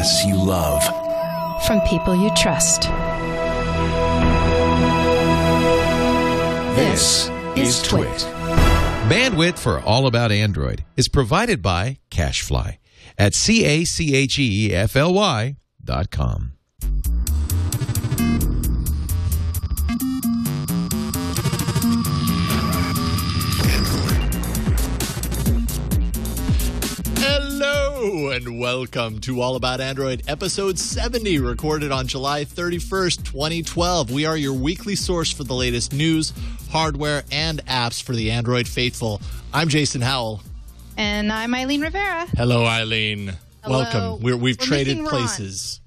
podcasts you love. From people you trust. This is TWiT. Bandwidth for All About Android is provided by Cachefly at CACHEFLY.com. Hello and welcome to All About Android, episode 70, recorded on July 31st, 2012. We are your weekly source for the latest news, hardware, and apps for the Android faithful. I'm Jason Howell. And I'm Eileen Rivera. Hello, Eileen. Hello. Welcome. We've traded places.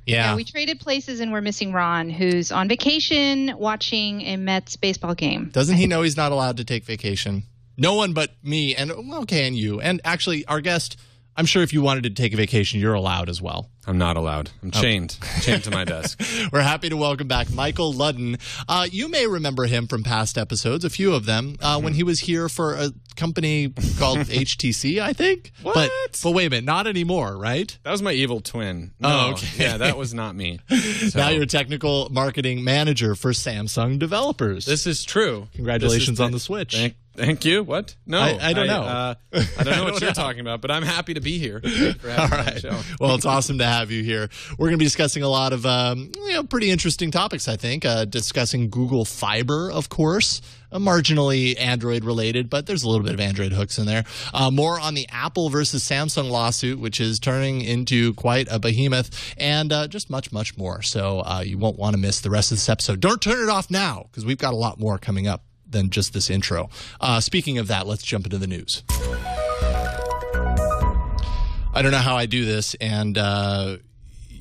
Yeah, we traded places and we're missing Ron, who's on vacation watching a Mets baseball game. Doesn't he know he's not allowed to take vacation? No one but me and, okay, and you. And actually, our guest, I'm sure if you wanted to take a vacation, you're allowed as well. I'm not allowed. I'm chained. Chained to my desk. We're happy to welcome back Michael Ludden. You may remember him from past episodes, a few of them, when he was here for a company called HTC, I think. What? But wait a minute, not anymore, right? That was my evil twin. Oh, No, okay. Yeah, that was not me. So, Now you're a technical marketing manager for Samsung developers. This is true. Congratulations on the switch. Thank you. What? No. I don't know. I don't know what you're talking about, but I'm happy to be here. For All right. Well, it's awesome to have you here. We're going to be discussing a lot of pretty interesting topics, I think. Discussing Google Fiber, of course. Marginally Android related, but there's a little bit of Android hooks in there. More on the Apple versus Samsung lawsuit, which is turning into quite a behemoth, and just much, much more. So you won't want to miss the rest of this episode. Don't turn it off now, because we've got a lot more coming up than just this intro. Speaking of that, let's jump into the news. I don't know how I do this, and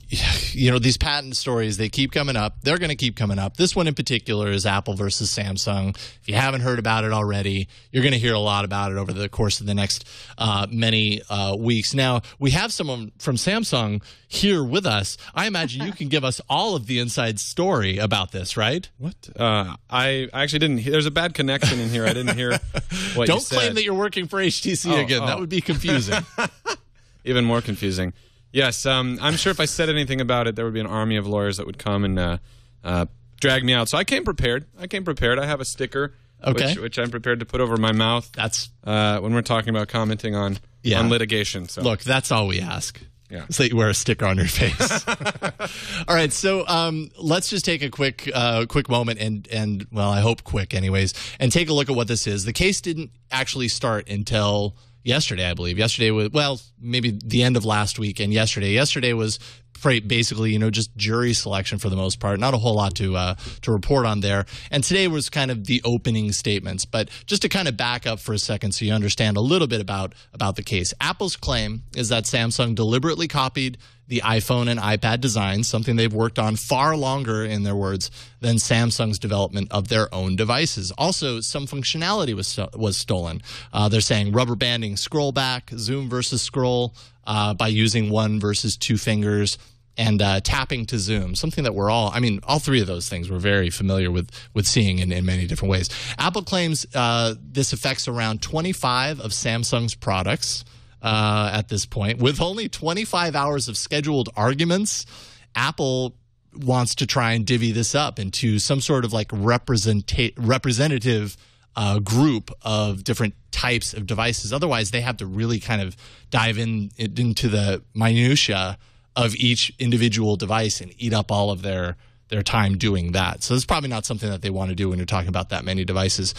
these patent stories, they keep coming up. They're going to keep coming up. This one in particular is Apple versus Samsung. If you haven't heard about it already, you're going to hear a lot about it over the course of the next many weeks. Now, we have someone from Samsung here with us. I imagine you can give us all of the inside story about this, right? What? I actually didn't hear. There's a bad connection in here. I didn't hear what Don't you said. claim that you're working for HTC again. That would be confusing. Even more confusing. Yes, I'm sure if I said anything about it, there would be an army of lawyers that would come and drag me out. So I came prepared. I have a sticker, which I'm prepared to put over my mouth. That's when we're talking about commenting on litigation. So look, that's all we ask. Yeah. So that you wear a sticker on your face. All right, so let's just take a quick moment and well, I hope quick anyways, and take a look at what this is. The case didn't actually start until yesterday, I believe. Yesterday was, well, maybe the end of last week and yesterday. Yesterday was basically, just jury selection for the most part. Not a whole lot to report on there. And today was kind of the opening statements. But just to kind of back up for a second so you understand a little bit about the case. Apple's claim is that Samsung deliberately copied the iPhone and iPad designs, something they've worked on far longer, in their words, than Samsung's development of their own devices. Also, some functionality was stolen. They're saying rubber banding scroll back, zoom versus scroll by using one versus two fingers, and tapping to zoom, something that all three of those things we're very familiar with seeing in many different ways. Apple claims this affects around 25 of Samsung's products. At this point, with only 25 hours of scheduled arguments, Apple wants to try and divvy this up into some sort of like representative group of different types of devices. Otherwise, they have to really kind of dive into the minutia of each individual device and eat up all of their time doing that. So it's probably not something that they want to do when you're talking about that many devices.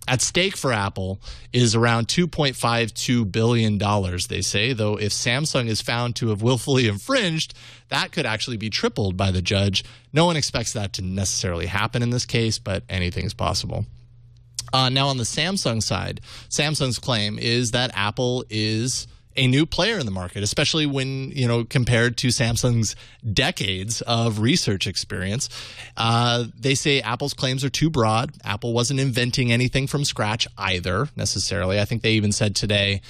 At stake for Apple is around $2.52 billion, they say, though if Samsung is found to have willfully infringed, that could actually be tripled by the judge. No one expects that to necessarily happen in this case, but anything's possible. Now, on the Samsung side, Samsung's claim is that Apple is a new player in the market, especially when, compared to Samsung's decades of research experience. They say Apple's claims are too broad. Apple wasn't inventing anything from scratch either, necessarily. I think they even said today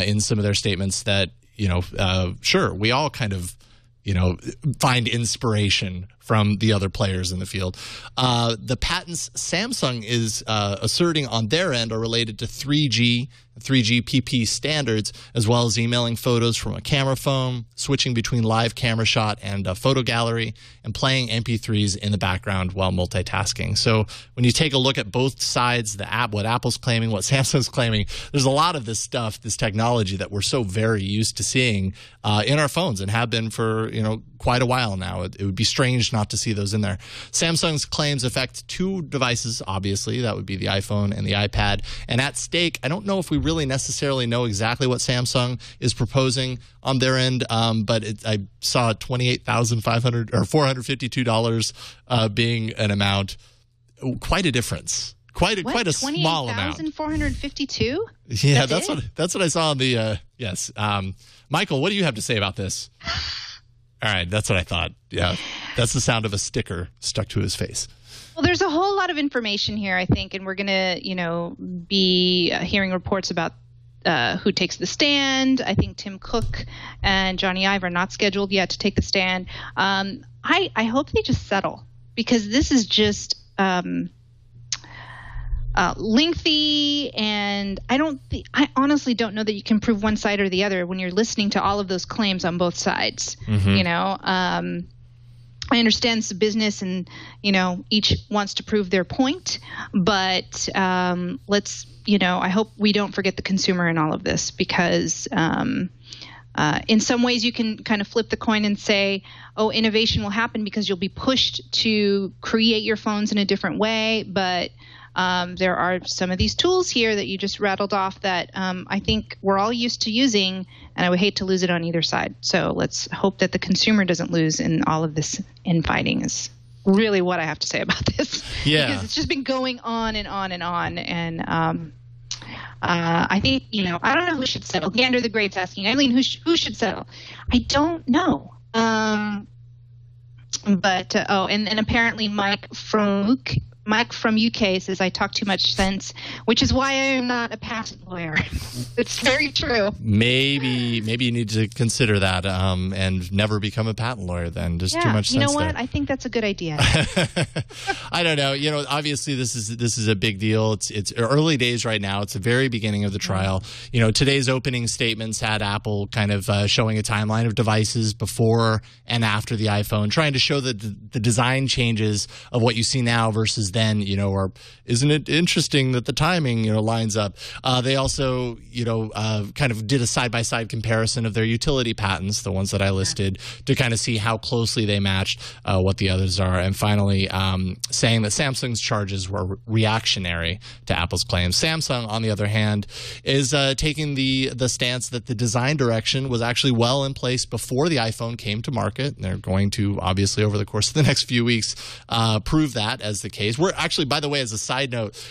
in some of their statements that, sure, we all kind of, find inspiration from the other players in the field. The patents Samsung is asserting on their end are related to 3G 3GPP standards, as well as emailing photos from a camera phone, switching between live camera shot and a photo gallery, and playing MP3s in the background while multitasking. So when you take a look at both sides, the app, what Apple's claiming, what Samsung's claiming, there's a lot of this stuff, this technology that we're so very used to seeing in our phones and have been for quite a while now. It would be strange not to see those in there. Samsung's claims affect two devices, obviously. That would be the iPhone and the iPad. And at stake, I don't know if we really necessarily know exactly what Samsung is proposing on their end, but I saw $28,500 or $452 being an amount. Quite a difference. Quite a small amount. $28,452? Yeah, that's what I saw on the yes. Michael, what do you have to say about this? All right, that's what I thought. Yeah, that's the sound of a sticker stuck to his face. Well, there's a whole lot of information here, I think, and we're going to, be hearing reports about who takes the stand. I think Tim Cook and Johnny Ive are not scheduled yet to take the stand. I hope they just settle, because this is just lengthy, and I honestly don't know that you can prove one side or the other when you're listening to all of those claims on both sides. Mm-hmm. I understand it's a business, and each wants to prove their point, but let's I hope we don't forget the consumer in all of this, because in some ways you can kind of flip the coin and say, oh, innovation will happen because you'll be pushed to create your phones in a different way, but there are some of these tools here that you just rattled off that I think we're all used to using, and I would hate to lose it on either side. So let's hope that the consumer doesn't lose in all of this infighting is really what I have to say about this. Yeah. Because it's just been going on and on and on. And I think, I don't know who should settle. Gander the Great's asking, Eileen, who should settle? I don't know. But and apparently Mike from UK says I talk too much sense, which is why I am not a patent lawyer. It's very true. Maybe you need to consider that and never become a patent lawyer then. Just too much sense. You know what? There. I think that's a good idea. I don't know. Obviously this is a big deal. It's early days right now. It's the very beginning of the trial. Today's opening statements had Apple kind of showing a timeline of devices before and after the iPhone, trying to show the design changes of what you see now versus then, or isn't it interesting that the timing, lines up? They also, kind of did a side-by-side comparison of their utility patents, the ones that I listed, to kind of see how closely they matched what the others are. And finally, saying that Samsung's charges were reactionary to Apple's claims. Samsung, on the other hand, is taking the stance that the design direction was actually well in place before the iPhone came to market. And they're going to, obviously, over the course of the next few weeks, prove that as the case. We're actually, by the way, as a side note,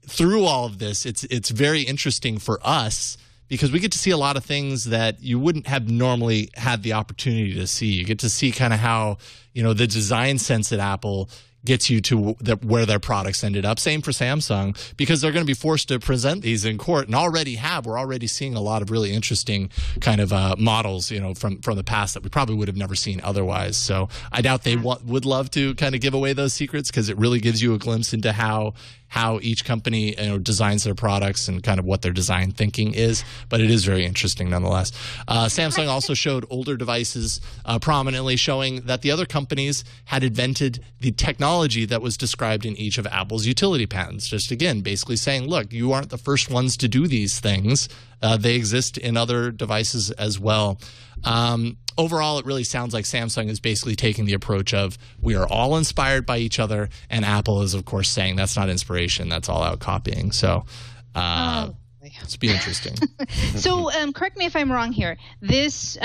through all of this, it's very interesting for us because we get to see a lot of things that you wouldn't have normally had the opportunity to see. You get to see kind of how, the design sense at Apple gets you to where their products ended up. Same for Samsung, because they're going to be forced to present these in court, and we're already seeing a lot of really interesting kind of models, from the past that we probably would have never seen otherwise. So I doubt they would love to kind of give away those secrets, because it really gives you a glimpse into how each company designs their products and kind of what their design thinking is. But it is very interesting nonetheless. Samsung also showed older devices prominently, showing that the other companies had invented the technology that was described in each of Apple's utility patents. Just again, basically saying, look, you aren't the first ones to do these things. They exist in other devices as well. Overall, it really sounds like Samsung is basically taking the approach of we are all inspired by each other, and Apple is, of course, saying that's not inspiration, that's all out copying. So it's be interesting. So correct me if I'm wrong here. This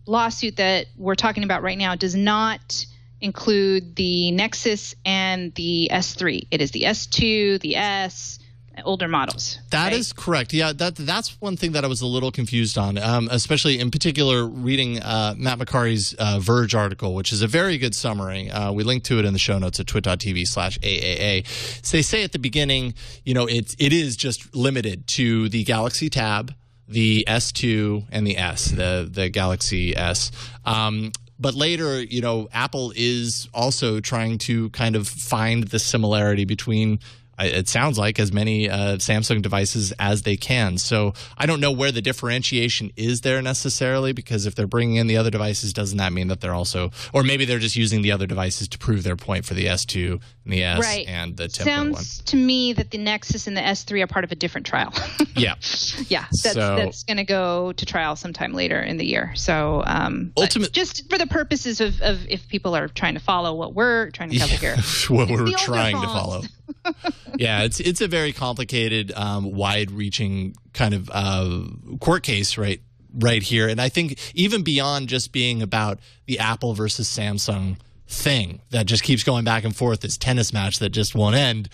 lawsuit that we're talking about right now does not include the Nexus and the S3. It is the S2, the S, older models. That is correct. Yeah, that's one thing that I was a little confused on, especially in particular reading Matt McCarty's Verge article, which is a very good summary. We link to it in the show notes at twit.tv/AAA. So they say at the beginning, it is just limited to the Galaxy Tab, the S2, and the S, the Galaxy S. But later, Apple is also trying to kind of find the similarity between, it sounds like, as many Samsung devices as they can. So I don't know where the differentiation is there necessarily, because if they're bringing in the other devices, doesn't that mean that they're also, or maybe they're just using the other devices to prove their point for the S2 and the S and the 10.1. Sounds to me that the Nexus and the S3 are part of a different trial. Yeah. Yeah, that's going to go to trial sometime later in the year. So ultimately, just for the purposes of if people are trying to follow what we're trying to cover here. What we're trying to follow. Yeah, it's a very complicated, wide-reaching kind of court case right here. And I think even beyond just being about the Apple versus Samsung thing that just keeps going back and forth, this tennis match that just won't end.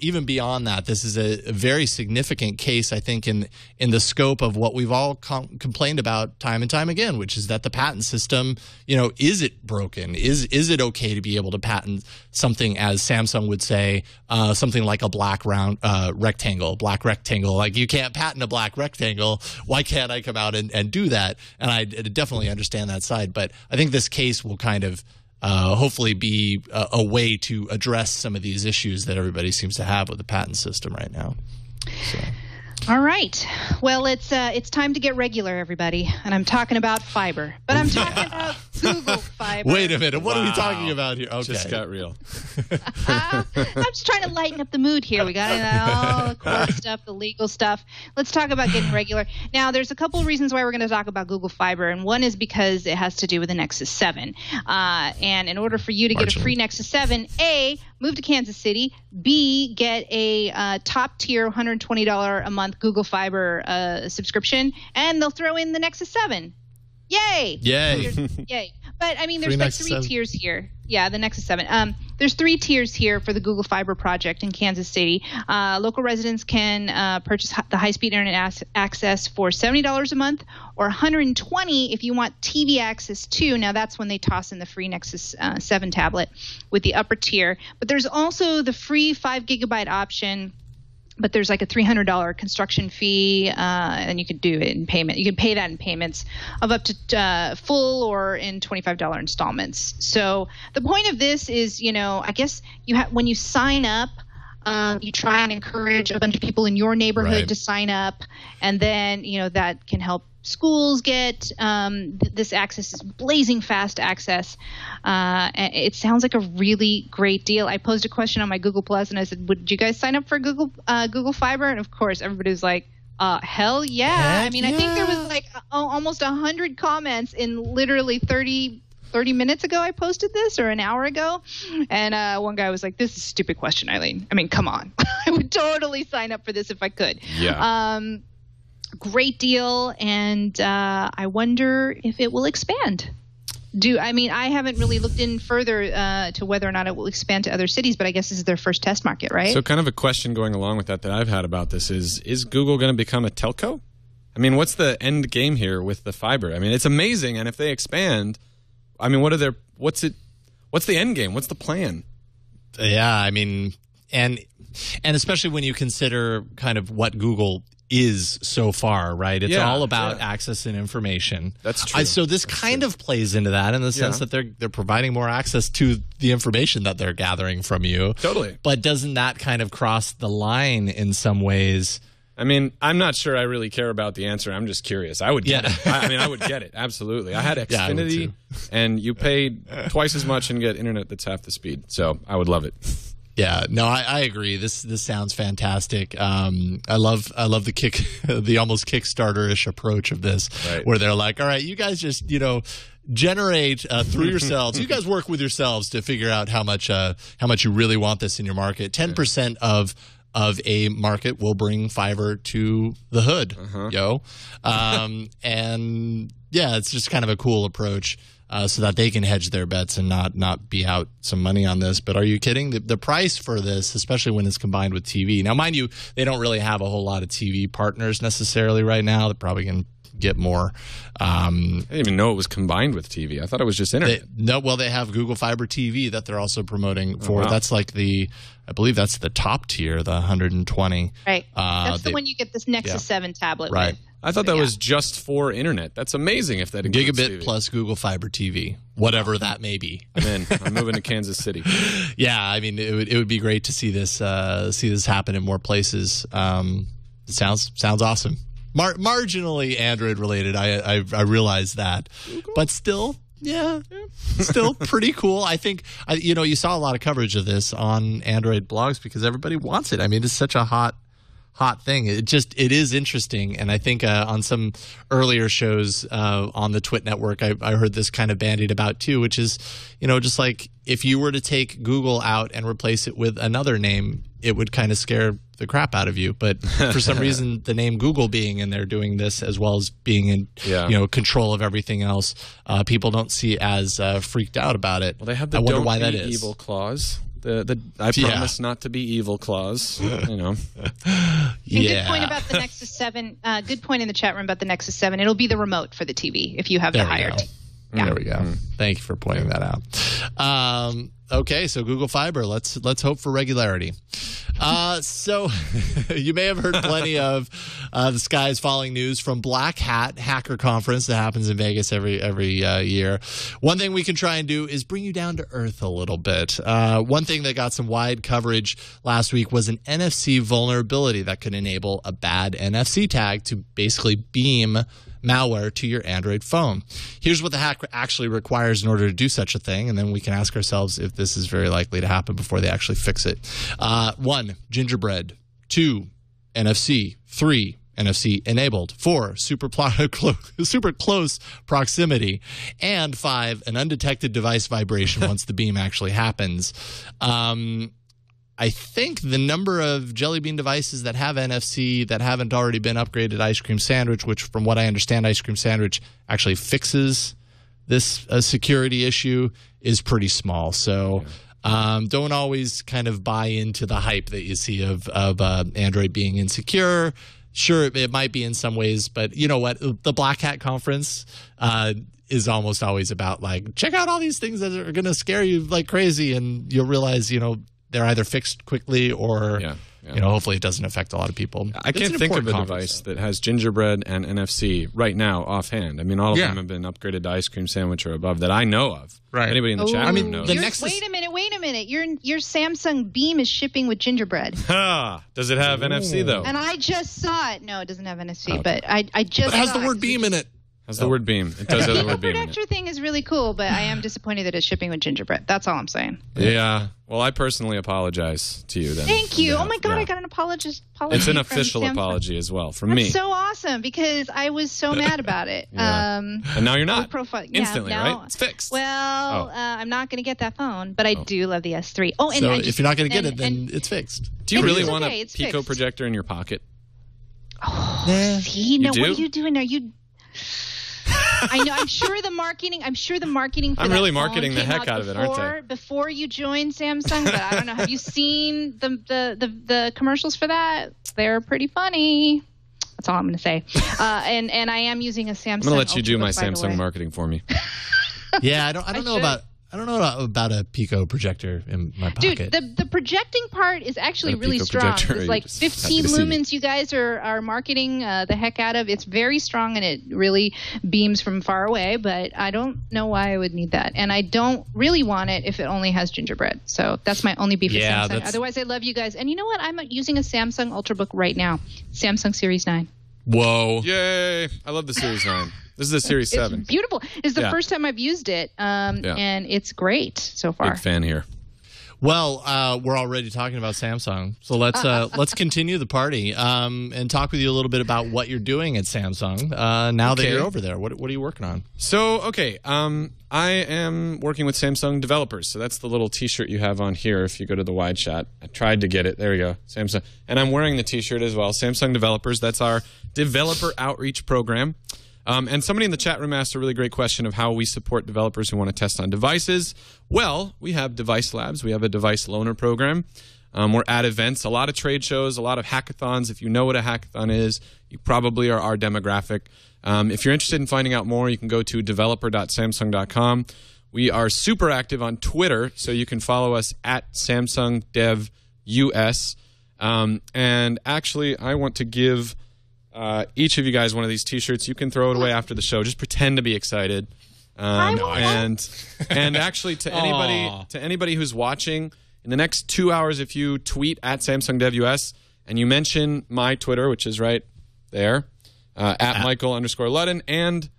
Even beyond that, this is a very significant case, I think, in the scope of what we've all complained about time and time again, which is that the patent system, is it broken? Is it okay to be able to patent something, as Samsung would say, something like a black rectangle? Like, you can't patent a black rectangle. Why can't I come out and do that? And I definitely understand that side, but I think this case will kind of hopefully be a way to address some of these issues that everybody seems to have with the patent system right now. So. All right. Well, it's time to get regular, everybody. And I'm talking about fiber. But I'm talking about Google Fiber. Wait a minute. What are we talking about here? Okay. Just got real. I'm just trying to lighten up the mood here. We got all the court stuff, the legal stuff. Let's talk about getting regular. Now, there's a couple of reasons why we're going to talk about Google Fiber. And one is because it has to do with the Nexus 7. And in order for you to get a free Nexus 7, A, move to Kansas City. B, get a top-tier $120 a month Google Fiber subscription, and they'll throw in the Nexus 7. Yay! Yay! But I mean, there's like three tiers here. Yeah, the Nexus 7. There's 3 tiers here for the Google Fiber project in Kansas City. Local residents can purchase the high-speed internet access for $70 a month, or $120 if you want TV access too. Now that's when they toss in the free Nexus 7 tablet with the upper tier. But there's also the free 5 gigabyte option. But there's like a $300 construction fee, and you could do it in payment. You can pay that in payments of up to full or in $25 installments. So the point of this is, I guess when you sign up, you try and encourage a bunch of people in your neighborhood to sign up, and then that can help schools get this access, this blazing fast access. It sounds like a really great deal. I posed a question on my Google Plus, and I said, "Would you guys sign up for Google Fiber?" And of course, everybody was like, "Hell yeah!" I mean, I think there was like almost 100 comments in literally 30 minutes ago I posted this, or an hour ago, and one guy was like, "This is a stupid question, Eileen. I mean, come on. I would totally sign up for this if I could." Yeah. Great deal, and I wonder if it will expand. I haven't really looked in further to whether or not it will expand to other cities, but I guess this is their first test market, right? So kind of a question going along with that I've had about this is Google going to become a telco? I mean, what's the end game here with the fiber? I mean, it's amazing, and if they expand, I mean, what's the end game? What's the plan? Yeah, I mean, and especially when you consider kind of what Google is so far, right? It's all about access and information. That's true. So this kind of plays into that in the sense that they're providing more access to the information that they're gathering from you. Totally. But doesn't that kind of cross the line in some ways? I mean, I'm not sure I really care about the answer. I'm just curious. I would get it. I would get it. Absolutely. I had Xfinity, and you pay twice as much and get internet that's half the speed. So I would love it. Yeah, no, I agree. This sounds fantastic. I love the almost Kickstarter-ish approach of this, where they're like, all right, you guys just generate through yourselves. You guys work with yourselves to figure out how much you really want this in your market. 10% of a market will bring fiber to the hood, and yeah, it's just kind of a cool approach. So that they can hedge their bets and not be out some money on this. But are you kidding? The price for this, especially when it's combined with TV. Now, mind you, they don't really have a whole lot of TV partners necessarily right now. They're probably going to get more. I didn't even know it was combined with TV. I thought it was just internet. They have Google Fiber TV that they're also promoting for. Oh, wow. That's like I believe that's the top tier, the 120. Right. That's the one you get this Nexus 7 tablet with. I thought that was just for internet. That's amazing if that includes Gigabit TV. plus Google Fiber TV, whatever that may be. I'm in. I'm moving to Kansas City. Yeah, I mean, it would be great to see this happen in more places. It sounds awesome. Marginally Android related, I realize that, but still. Yeah, still pretty cool. I think, you saw a lot of coverage of this on Android blogs because everybody wants it. I mean, it's such a hot thing. It is interesting. And I think on some earlier shows on the TWiT network, I heard this kind of bandied about too, which is, just like if you were to take Google out and replace it with another name, it would kind of scare the crap out of you. But for some reason, the name Google being in there doing this as well as being in control of everything else, people don't see as freaked out about it. Well, they have the wonder don't why be that is. evil clause. The I promise not to be evil clause. Good point about the Nexus 7. Good point in the chat room about the Nexus 7. It'll be the remote for the TV if you have the higher. Yeah. There we go. Thank you for pointing that out. Okay, so Google Fiber. Let's hope for regularity. So you may have heard plenty of the skies falling news from Black Hat Hacker Conference that happens in Vegas every year. One thing we can try and do is bring you down to earth a little bit. One thing that got some wide coverage last week was an NFC vulnerability that could enable a bad NFC tag to basically beam malware to your Android phone. Here's what the hack actually requires in order to do such a thing, and then we can ask ourselves if this is very likely to happen before they actually fix it. 1, gingerbread. 2, NFC. 3, NFC enabled. 4, super close proximity. And 5, an undetected device vibration once the beam actually happens. I think the number of Jelly Bean devices that have NFC that haven't already been upgraded to Ice Cream Sandwich, which from what I understand, Ice Cream Sandwich actually fixes this security issue, is pretty small. So don't always kind of buy into the hype that you see of Android being insecure. Sure, it might be in some ways, but you know what? The Black Hat Conference is almost always about like, check out all these things that are going to scare you like crazy, and you'll realize, they're either fixed quickly or, hopefully it doesn't affect a lot of people. I can't think of a device that has gingerbread and NFC right now offhand. I mean, all of them have been upgraded to Ice Cream Sandwich or above that I know of. Right. Anybody in the chat room knows. Wait a minute. Your Samsung Beam is shipping with gingerbread. Does it have NFC, though? And I just saw it. No, it doesn't have NFC, but I just But it has the word beam in it. Has the word beam. It does have the word beam. The protector thing is really cool, but I am disappointed that it's shipping with gingerbread. That's all I'm saying. Yeah. Well, I personally apologize to you then. Thank you. Oh my God, I got an apology. It's an official apology as well from me. That's so awesome because I was so mad about it. And now you're not. Instantly, now, right? It's fixed. Well, I'm not going to get that phone, but I do love the S3. Oh, and so if you're not going to get it, then it's fixed. Do you really want a Pico projector in your pocket? Oh, see, no, what are you doing? Are you? I know. I'm sure the marketing. For I'm that really phone marketing the came heck out of it, aren't I? Before you joined Samsung, but I don't know. Have you seen the commercials for that? They're pretty funny. That's all I'm going to say. And I am using a Samsung. I'm going to let you do my Samsung marketing for me. Yeah, I don't know about a Pico projector in my pocket. Dude, the projecting part is actually really strong. It's like 15 lumens you guys are marketing the heck out of. It's very strong and it really beams from far away, but I don't know why I would need that. And I don't really want it if it only has gingerbread. So that's my only beef with Samsung. Otherwise, I love you guys. And you know what? I'm using a Samsung Ultrabook right now. Samsung Series 9. Whoa. Yay. I love the Series 9. This is the Series 7. It's beautiful. It's the first time I've used it, and it's great so far. Big fan here. Well, we're already talking about Samsung, so let's continue the party and talk with you a little bit about what you're doing at Samsung now that you're over there. What are you working on? So, I am working with Samsung developers. So that's the little T-shirt you have on here if you go to the wide shot. I tried to get it. There you go, Samsung. And I'm wearing the T-shirt as well. Samsung developers, that's our developer outreach program. And somebody in the chat room asked a really great question of how we support developers who want to test on devices. Well, we have device labs. We have a device loaner program. We're at events, a lot of trade shows, a lot of hackathons. If you know what a hackathon is, you probably are our demographic. If you're interested in finding out more, you can go to developer.samsung.com. We are super active on Twitter, so you can follow us at SamsungDevUS. And actually, I want to give each of you guys one of these T-shirts. You can throw it away after the show. Just pretend to be excited. And actually, to anybody who's watching, in the next 2 hours, if you tweet at Samsung DevUS and you mention my Twitter, which is right there, at Michael_Ludden, and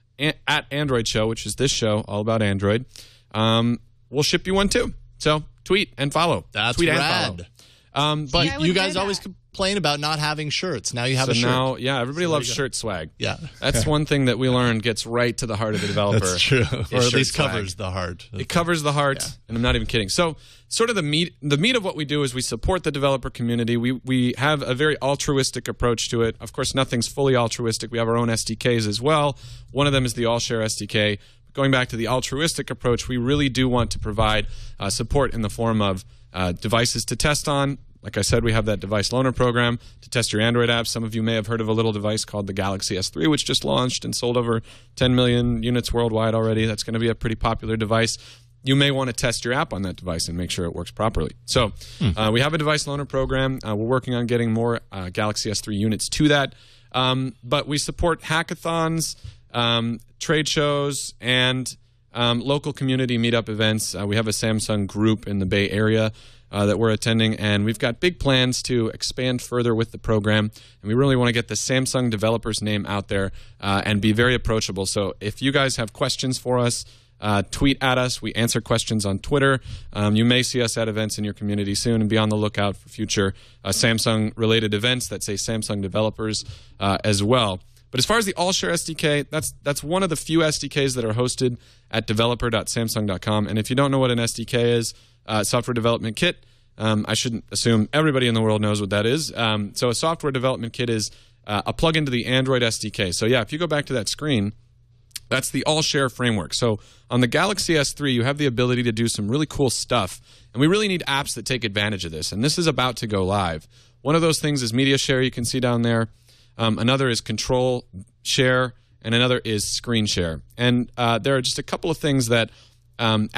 at Android Show, which is this show all about Android, we'll ship you one too. So tweet and follow. That's tweet rad. And follow. But you guys always complain about not having shirts. Now you have a shirt. Now, everybody loves shirt swag. Yeah. That's one thing that we learned gets right to the heart of the developer. That's true. Or at least covers the heart. It covers the heart, and I'm not even kidding. So sort of the meat of what we do is we support the developer community. We have a very altruistic approach to it. Of course, nothing's fully altruistic. We have our own SDKs as well. One of them is the AllShare SDK. Going back to the altruistic approach, we really do want to provide support in the form of devices to test on. Like I said, we have that device loaner program to test your Android apps. Some of you may have heard of a little device called the Galaxy S3, which just launched and sold over 10 million units worldwide already. That's going to be a pretty popular device. You may want to test your app on that device and make sure it works properly. So we have a device loaner program. We're working on getting more Galaxy S3 units to that. But we support hackathons, trade shows, and local community meetup events. We have a Samsung group in the Bay Area that we're attending, and we've got big plans to expand further with the program, and we really want to get the Samsung developer's name out there and be very approachable. So if you guys have questions for us, tweet at us. We answer questions on Twitter. You may see us at events in your community soon, and be on the lookout for future Samsung-related events that say Samsung developers as well. But as far as the AllShare SDK, that's one of the few SDKs that are hosted at developer.samsung.com. And if you don't know what an SDK is, software development kit, I shouldn't assume everybody in the world knows what that is. So a software development kit is a plugin to the Android SDK. So if you go back to that screen, that's the AllShare framework. So on the Galaxy S3, you have the ability to do some really cool stuff. And we really need apps that take advantage of this. And this is about to go live. One of those things is Media Share, you can see down there. Another is Control Share, and another is Screen Share. And there are just a couple of things that a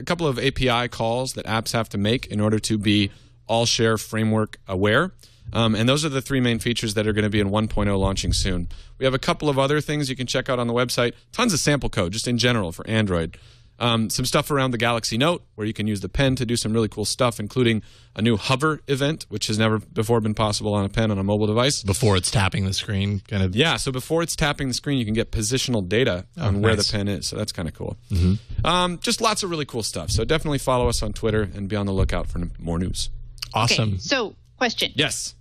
couple of API calls that apps have to make in order to be AllShare framework aware. And those are the three main features that are going to be in 1.0 launching soon. We have a couple of other things you can check out on the website. Tons of sample code, just in general for Android. Some stuff around the Galaxy Note, where you can use the pen to do some really cool stuff, including a new hover event, which has never before been possible on a pen on a mobile device. Before it's tapping the screen, kind of. Yeah, so before it's tapping the screen, you can get positional data on where the pen is. So that's kind of cool. Just lots of really cool stuff. So definitely follow us on Twitter and be on the lookout for more news. Awesome. Okay, so, question. Yes.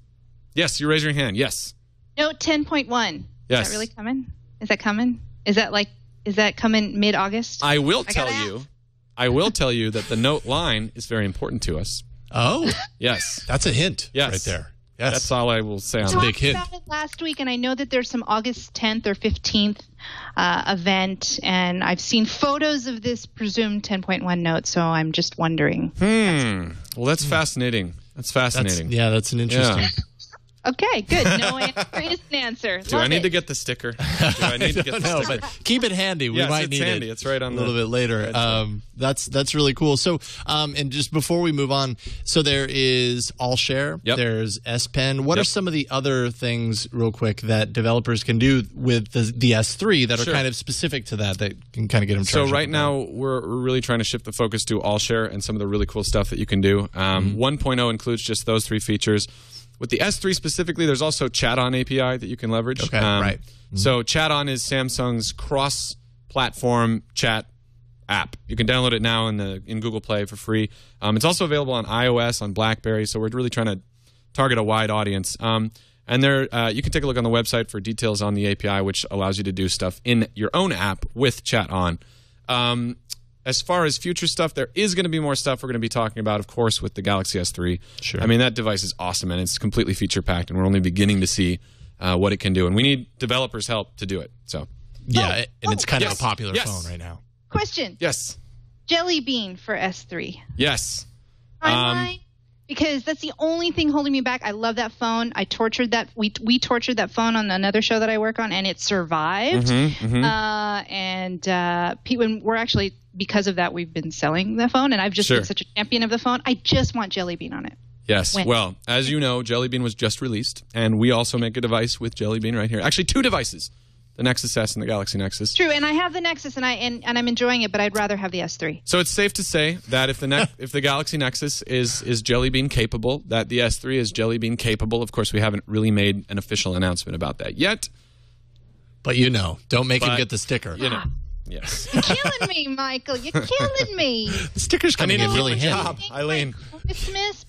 Yes, you raise your hand. Yes. Note 10.1. Yes. Is that really coming? Is that coming? Is that coming mid-August? I will tell you that the Note line is very important to us. Oh. Yes. That's a hint right there. Yes. That's all I will say on that. that. Big hint. I talked about it last week, and I know that there's some August 10th or 15th event, and I've seen photos of this presumed 10.1 Note, so I'm just wondering. Well, that's fascinating. That's fascinating. That's an interesting... Okay, good. No answer is an answer. Do I need to get the sticker? No, but keep it handy. We might need handy. it. It's right on a little bit later. That's really cool. So, and just before we move on, so there is AllShare. Yep. There's S Pen. What are some of the other things, real quick, that developers can do with the S3 that are kind of specific to that can kind of get them charged? So right now, we're really trying to shift the focus to AllShare and some of the really cool stuff that you can do. 1.0 includes just those three features. With the S3 specifically, there's also Chat-On API that you can leverage. Okay, right. So Chat-On is Samsung's cross-platform chat app. You can download it now in Google Play for free. It's also available on iOS, on BlackBerry, so we're really trying to target a wide audience. And there, you can take a look on the website for details on the API, which allows you to do stuff in your own app with Chat-On. As far as future stuff, there is going to be more stuff we're going to be talking about, of course, with the Galaxy S3. Sure. I mean, that device is awesome, and it's completely feature-packed, and we're only beginning to see what it can do. And we need developers' help to do it. So, and it's kind of a popular phone right now. Question. Yes. Jelly Bean for S3. Yes. Timeline? Because that's the only thing holding me back. I love that phone. I tortured that. We tortured that phone on another show that I work on, and it survived. And when we're actually, because of that, we've been selling the phone, and I've just been such a champion of the phone. I just want Jelly Bean on it. Yes. When? Well, as you know, Jelly Bean was just released, and we also make a device with Jelly Bean right here. Actually, 2 devices. The Nexus S and the Galaxy Nexus. True, and I have the Nexus, and I'm enjoying it, but I'd rather have the S3. So it's safe to say that if the Galaxy Nexus is Jelly Bean capable, that the S3 is Jelly Bean capable. Of course, we haven't really made an official announcement about that yet. But don't make him get the sticker. Yes. You're killing me, Michael. You're killing me. The sticker's coming in really handy. Job, Eileen.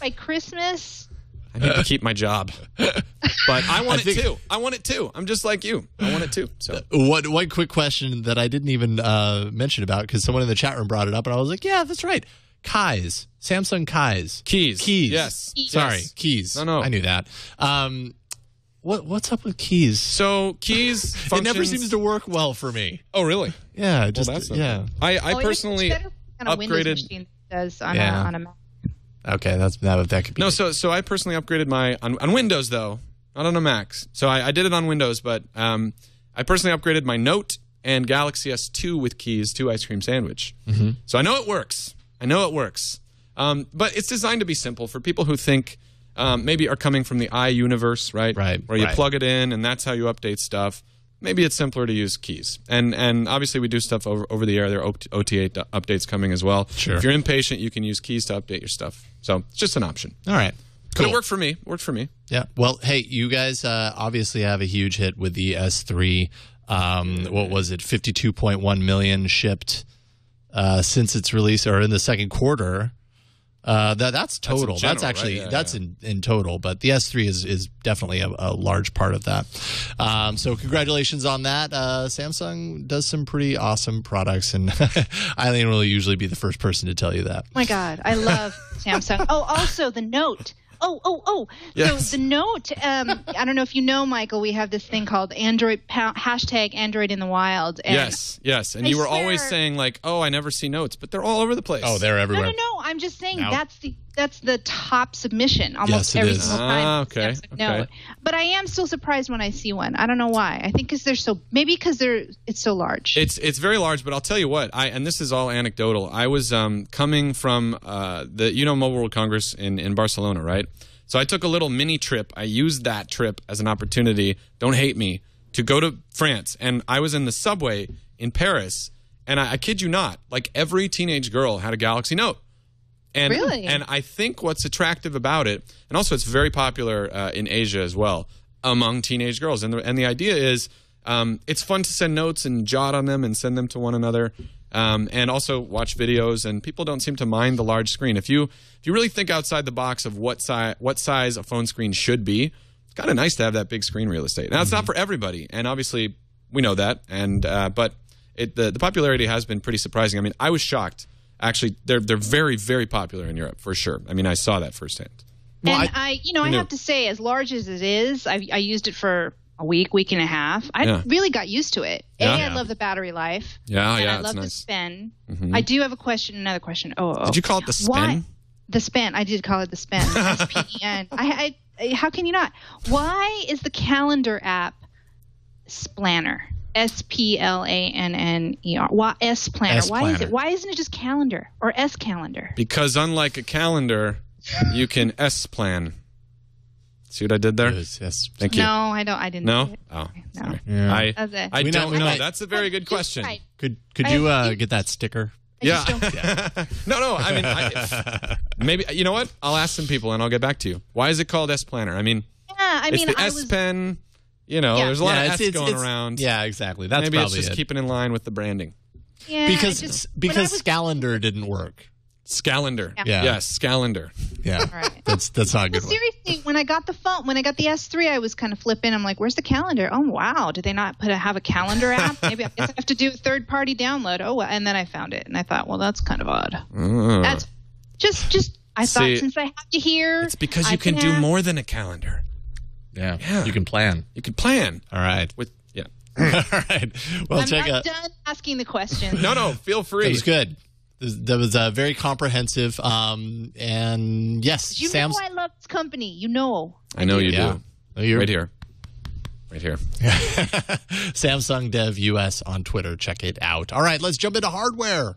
By Christmas. I need to keep my job. But I want it too. I want it too. I'm just like you. I want it too. So one quick question that I didn't even mention about, because someone in the chat room brought it up, and I was like, yeah, that's right. Kais. Samsung Kais. Keys. Yes. Sorry, Yes. keys. No. I knew that. What's up with keys? So keys functions... It never seems to work well for me. Oh, really? Yeah, I personally upgraded... Does on a Mac. Okay, that could be. No, so I personally upgraded my on Windows though, not on a Mac. So I did it on Windows, but I personally upgraded my Note and Galaxy S2 with keys to Ice Cream Sandwich. Mm-hmm. So I know it works. But it's designed to be simple for people who think maybe are coming from the iUniverse, right? Right. Where you plug it in and that's how you update stuff. Maybe it's simpler to use keys. And obviously we do stuff over the air. There are OTA updates coming as well. Sure. If you're impatient, you can use keys to update your stuff. So it's just an option. All right. Cool. But it worked for me. Yeah. Well, hey, you guys obviously have a huge hit with the S3. What was it? 52.1 million shipped since its release, or in the second quarter. That's total. That's actually in total, but the S3 is definitely a large part of that. So congratulations on that. Samsung does some pretty awesome products, and Eileen will usually be the first person to tell you that. Oh my God, I love Samsung. Oh, also the Note. Oh. Yes. So the Note, I don't know if you know, Michael, we have this thing called Android #Android in the Wild. And yes. And you were always saying like, oh, I never see notes, but they're all over the place. Oh, they're everywhere. No. I'm just saying that's the top submission almost every single time. Okay. Note. But I am still surprised when I see one. I don't know why. I think because it's so large. It's very large, but I'll tell you what. And this is all anecdotal. I was coming from the Mobile World Congress in Barcelona, right? So I took a little mini trip. I used that trip as an opportunity, don't hate me, to go to France. And I was in the subway in Paris, and I kid you not, like every teenage girl had a Galaxy Note. And, really? And I think what's attractive about it, and also it's very popular in Asia as well, among teenage girls. And the idea is it's fun to send notes and jot on them and send them to one another. And also watch videos, and people don't seem to mind the large screen. If you really think outside the box of what size a phone screen should be, it's kind of nice to have that big screen real estate. Now, it's not for everybody, and obviously we know that. And but the popularity has been pretty surprising. I mean, I was shocked. Actually, they're very, very popular in Europe for sure. I mean, I saw that firsthand. And I have to say, as large as it is, I used it for a week and a half. I really got used to it. I love the battery life. I love the spin. Mm-hmm. I do have another question. Did you call it the spin? Why? The spin. I did call it the spin. S-P-E-N. How can you not? Why is the calendar app Splanner? S-P-L-A-N-N-E-R. Why S-Planner? Why is it? Why isn't it just calendar or S-Calendar? Because unlike a calendar, you can S-Plan. See what I did there? Yes. Thank you. No, I don't. I didn't. No? Do it. Oh, no. sorry. Yeah. I don't know. That's a very good question. Right. Could you get that sticker? Yeah. No. I mean, maybe you know what? I'll ask some people and I'll get back to you. Why is it called S Planner? I mean, it's the S Pen. You know, there's a lot of S going around. Yeah, exactly. That's maybe probably it's just keeping in line with the branding. Yeah, because Scalendar didn't work. Scalendar. Yeah. Yes, Scalendar. Yeah. Right. That's not a good one. Seriously, when I got the S3, I was kind of flipping. I'm like, where's the calendar? Oh, wow. Did they not have a calendar app? Maybe I guess I have to do a third-party download. Oh, and then I found it, and I thought, well, that's kind of odd. That's just I thought since I have you here. It's because you can do more than a calendar. Yeah. You can plan. You can plan. All right. All right. Well, I'm not done asking the questions. No, feel free. It was good. That was very comprehensive. And yes, you know I love this company. You know. I know you do. Right here. Samsung Dev US on Twitter. Check it out. All right, let's jump into hardware.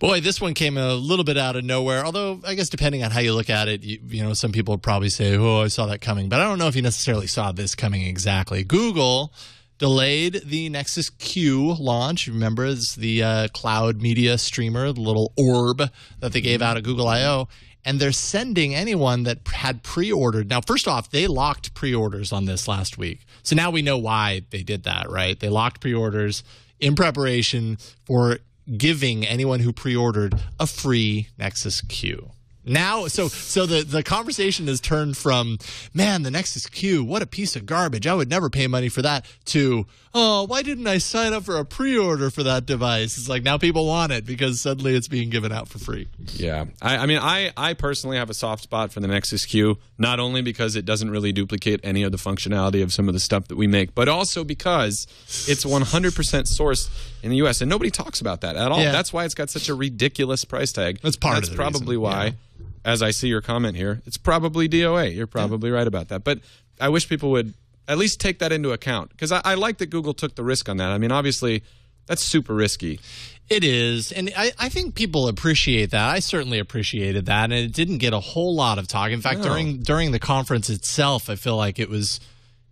Boy, this one came a little bit out of nowhere, although I guess depending on how you look at it, you know, some people would probably say, oh, I saw that coming. But I don't know if you necessarily saw this coming exactly. Google delayed the Nexus Q launch. Remember, it's the cloud media streamer, the little orb that they gave out at Google I/O. And they're sending anyone that had pre-ordered. Now, first off, they locked pre-orders on this last week. So now we know why they did that, right? They locked pre-orders in preparation for giving anyone who pre-ordered a free Nexus Q. Now, so the conversation has turned from, man, the Nexus Q, what a piece of garbage. I would never pay money for that, to, oh, why didn't I sign up for a pre-order for that device? It's like now people want it because suddenly it's being given out for free. Yeah. I mean, I personally have a soft spot for the Nexus Q, not only because it doesn't really duplicate any of the functionality of some of the stuff that we make, but also because it's 100% sourced in the U.S., and nobody talks about that at all. Yeah. That's why it's got such a ridiculous price tag. That's part of That's the probably reason. why. Yeah. As I see your comment here, it's probably DOA. You're probably right about that. But I wish people would at least take that into account, because I like that Google took the risk on that. I mean, obviously, that's super risky. It is, and I think people appreciate that. I certainly appreciated that, and it didn't get a whole lot of talk. In fact, during the conference itself, I feel like it was,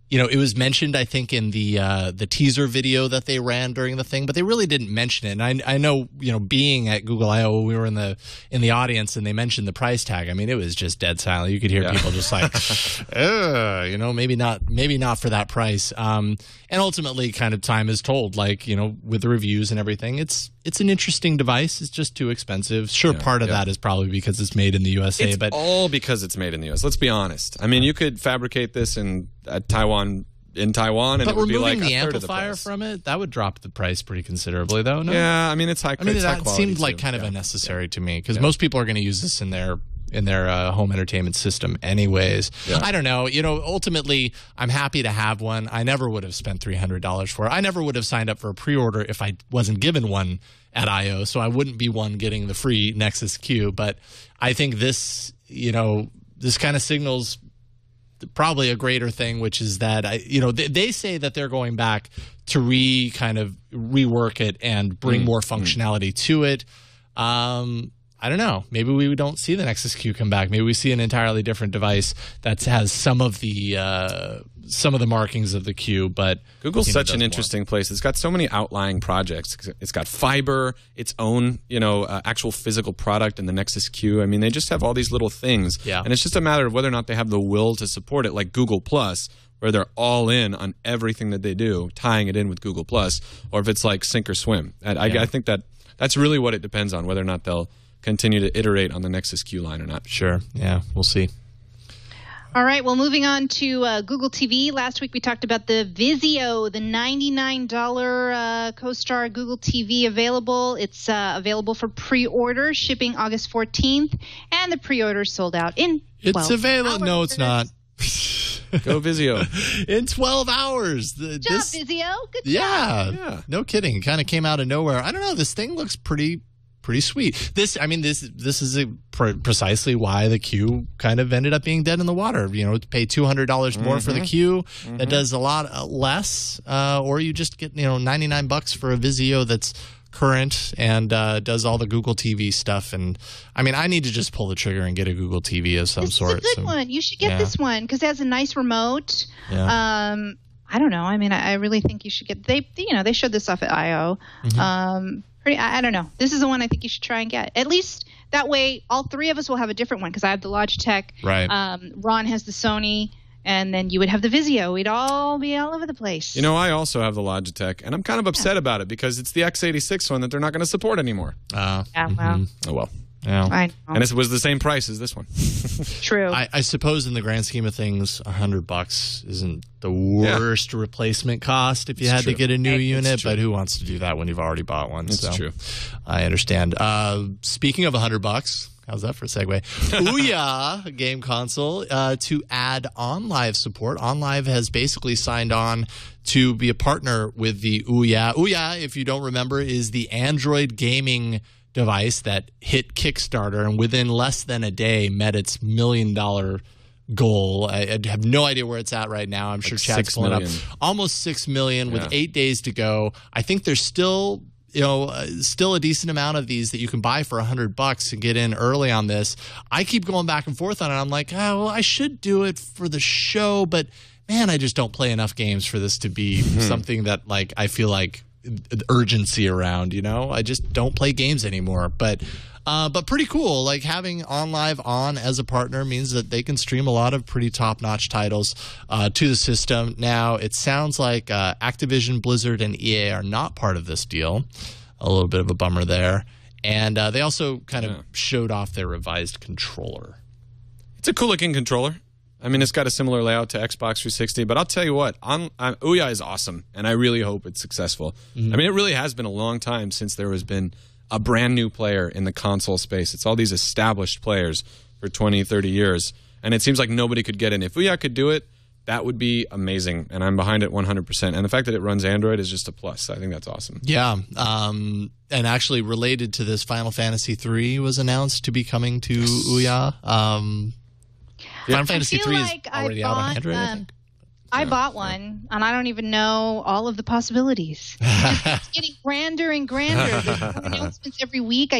you know, it was mentioned, I think, in the teaser video that they ran during the thing, but they really didn't mention it. And I know, you know, being at Google I/O, we were in the audience, and they mentioned the price tag. I mean, it was just dead silent. You could hear people just like, you know, maybe not for that price. And ultimately, kind of time is told, like, you know, with the reviews and everything, it's an interesting device. It's just too expensive. Sure, part of that is probably because it's made in the USA, It's all because it's made in the US. Let's be honest. I mean, you could fabricate this in Taiwan, and it would be like removing the a third of the amplifier price. from it, that would drop the price pretty considerably, though. No? Yeah, I mean, it's high. I mean, it's high that quality seemed like too. kind of unnecessary to me, because most people are going to use this in their home entertainment system anyways. Yeah. I don't know. You know, ultimately, I'm happy to have one. I never would have spent $300 for it. I never would have signed up for a pre-order if I wasn't given one at I/O, so I wouldn't be one getting the free Nexus Q. But I think this, you know, this kind of signals probably a greater thing, which is that, you know, they say that they're going back to rework it and bring more functionality to it. I don't know. Maybe we don't see the Nexus Q come back. Maybe we see an entirely different device that has some of the markings of the Q. But Google's such an interesting place. It's got so many outlying projects. It's got fiber, its own, you know, actual physical product in the Nexus Q. I mean, they just have all these little things. Yeah. And it's just a matter of whether or not they have the will to support it, like Google Plus, where they're all in on everything that they do, tying it in with Google Plus, or if it's like sink or swim. And I think that's really what it depends on, whether or not they'll continue to iterate on the Nexus Q line or not. Sure. Yeah, we'll see. All right. Well, moving on to Google TV. Last week we talked about the Vizio, the $99 CoStar Google TV available. It's available for pre-order, shipping August 14th, and the pre-order sold out in 12 It's available. hours. No, it's not. Go Vizio. In 12 hours. Good job, Vizio. Good job. Yeah. No kidding. It kind of came out of nowhere. I don't know. This thing looks pretty sweet. This is precisely why the Q kind of ended up being dead in the water. You know, to pay $200 more for the Q that does a lot less, or you just get, you know, $99 for a Vizio that's current and does all the Google TV stuff. And I mean, I need to just pull the trigger and get a Google TV of some sort. This is a good one. You should get this one because it has a nice remote. Yeah. I don't know. I mean, I really think you should get. They showed this off at I/O. I don't know. This is the one I think you should try and get. At least that way, all three of us will have a different one because I have the Logitech. Right. Ron has the Sony, and then you would have the Vizio. We'd all be all over the place. You know, I also have the Logitech, and I'm kind of upset about it because it's the x86 one that they're not going to support anymore. Yeah, well. Oh, well. Yeah. I know. And it was the same price as this one. True. I suppose in the grand scheme of things, $100 isn't the worst replacement cost if you had to get a new unit, but who wants to do that when you've already bought one? That's true. I understand. Speaking of $100, how's that for a segue? Ouya game console to add OnLive support. OnLive has basically signed on to be a partner with the Ouya. Ouya, if you don't remember, is the Android gaming device that hit Kickstarter and within less than a day met its $1 million goal. I have no idea where it's at right now. I'm sure chat's pulling up. Almost 6 million with 8 days to go. I think they're still still a decent amount of these that you can buy for $100 and get in early on this. I keep going back and forth on it. I'm like, oh, well, I should do it for the show, but man, I just don't play enough games for this to be something that like I feel like urgency around. I just don't play games anymore. But pretty cool. Like having OnLive on as a partner means that they can stream a lot of pretty top-notch titles to the system. Now, it sounds like Activision, Blizzard, and EA are not part of this deal. A little bit of a bummer there. And they also kind of showed off their revised controller. It's a cool-looking controller. I mean, it's got a similar layout to Xbox 360, but I'll tell you what, Ouya is awesome, and I really hope it's successful. I mean, it really has been a long time since there has been a brand new player in the console space. It's all these established players for 20, 30 years, and it seems like nobody could get in. If Ouya could do it, that would be amazing, and I'm behind it 100%. And the fact that it runs Android is just a plus. I think that's awesome. Yeah, and actually related to this, Final Fantasy III was announced to be coming to Ouya. Final Fantasy III is already out on Android, I think. I bought one, and I don't even know all of the possibilities. It's getting grander and grander. There's more announcements every week.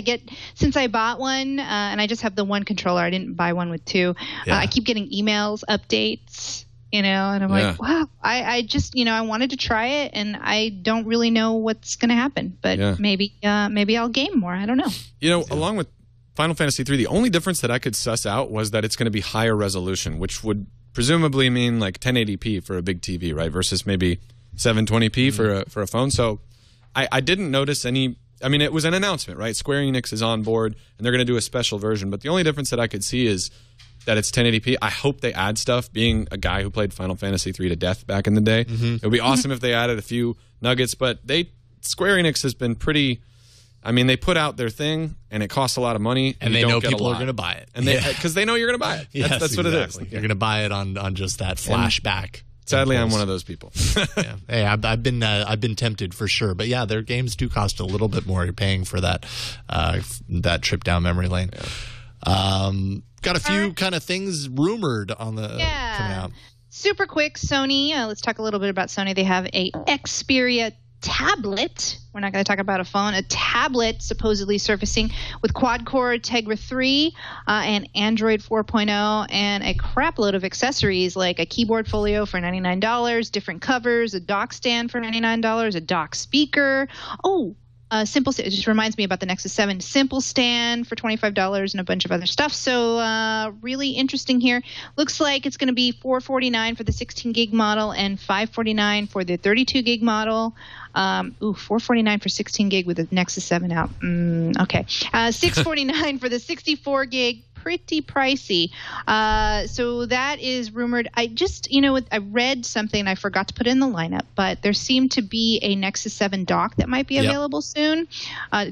Since I bought one, and I just have the one controller. I didn't buy one with two. I keep getting emails, updates, and I'm like, wow. I just, I wanted to try it, and I don't really know what's going to happen. But maybe I'll game more. I don't know. Along with Final Fantasy III, the only difference that I could suss out was that it's going to be higher resolution, which would presumably mean like 1080p for a big TV, right? Versus maybe 720p for a phone. So I didn't notice any. I mean, it was an announcement, right? Square Enix is on board, and they're going to do a special version. But the only difference that I could see is that it's 1080p. I hope they add stuff. Being a guy who played Final Fantasy III to death back in the day, it would be awesome if they added a few nuggets. But Square Enix has been pretty. I mean, they put out their thing, and it costs a lot of money, and they know people are going to buy it, and because they know you're going to buy it. That's what it is. You're going to buy it on just that flashback. Sadly, I'm one of those people. Hey, I've been tempted for sure, but yeah, their games do cost a little bit more. You're paying for that trip down memory lane. Got a few kind of things rumored on the coming out. Super quick, Sony. Let's talk a little bit about Sony. They have a Xperia tablet. We're not going to talk about a phone. A tablet supposedly surfacing with quad-core Tegra 3 and Android 4.0 and a crap load of accessories like a keyboard folio for $99, different covers, a dock stand for $99, a dock speaker. Simple. It just reminds me about the Nexus 7 Simple Stand for $25 and a bunch of other stuff. So really interesting here. Looks like it's going to be $449 for the 16 gig model and $549 for the 32 gig model. $449 for 16 gig with the Nexus 7 out. Okay. $649 for the 64 gig. Pretty pricey. So that is rumored. I just, I read something, I forgot to put it in the lineup, but there seemed to be a Nexus 7 dock that might be available soon.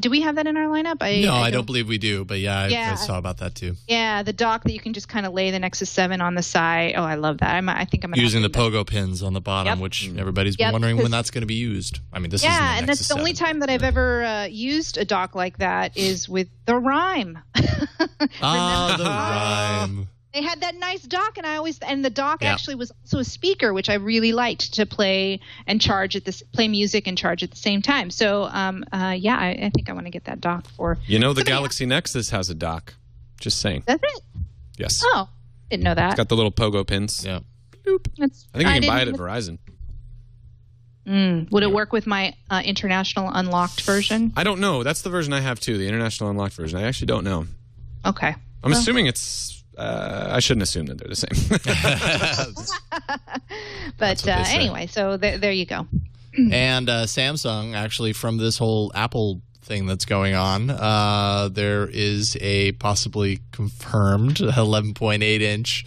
Do we have that in our lineup? I don't believe we do, but I saw about that too. Yeah, the dock that you can just kind of lay the Nexus 7 on the side. Oh, I love that. I think I'm using the pogo pins on the bottom, which everybody's been wondering when that's going to be used. I mean, this is and that's the only time that I've ever used a dock like that is with the Rime. The Rime. They had that nice dock, and the dock actually was also a speaker, which I really liked to play and play music and charge at the same time. So, I think I want to get that dock for. The Galaxy Nexus has a dock. Just saying. Does it? Yes. Oh, didn't know that. It's got the little pogo pins. Yeah. I think you can buy it at Verizon. Would it work with my international unlocked version? I don't know. That's the version I have too, the international unlocked version. I actually don't know. Okay. I'm assuming it's. I shouldn't assume that they're the same. But anyway, so there you go. And Samsung, actually, from this whole Apple thing that's going on, there is a possibly confirmed 11.8-inch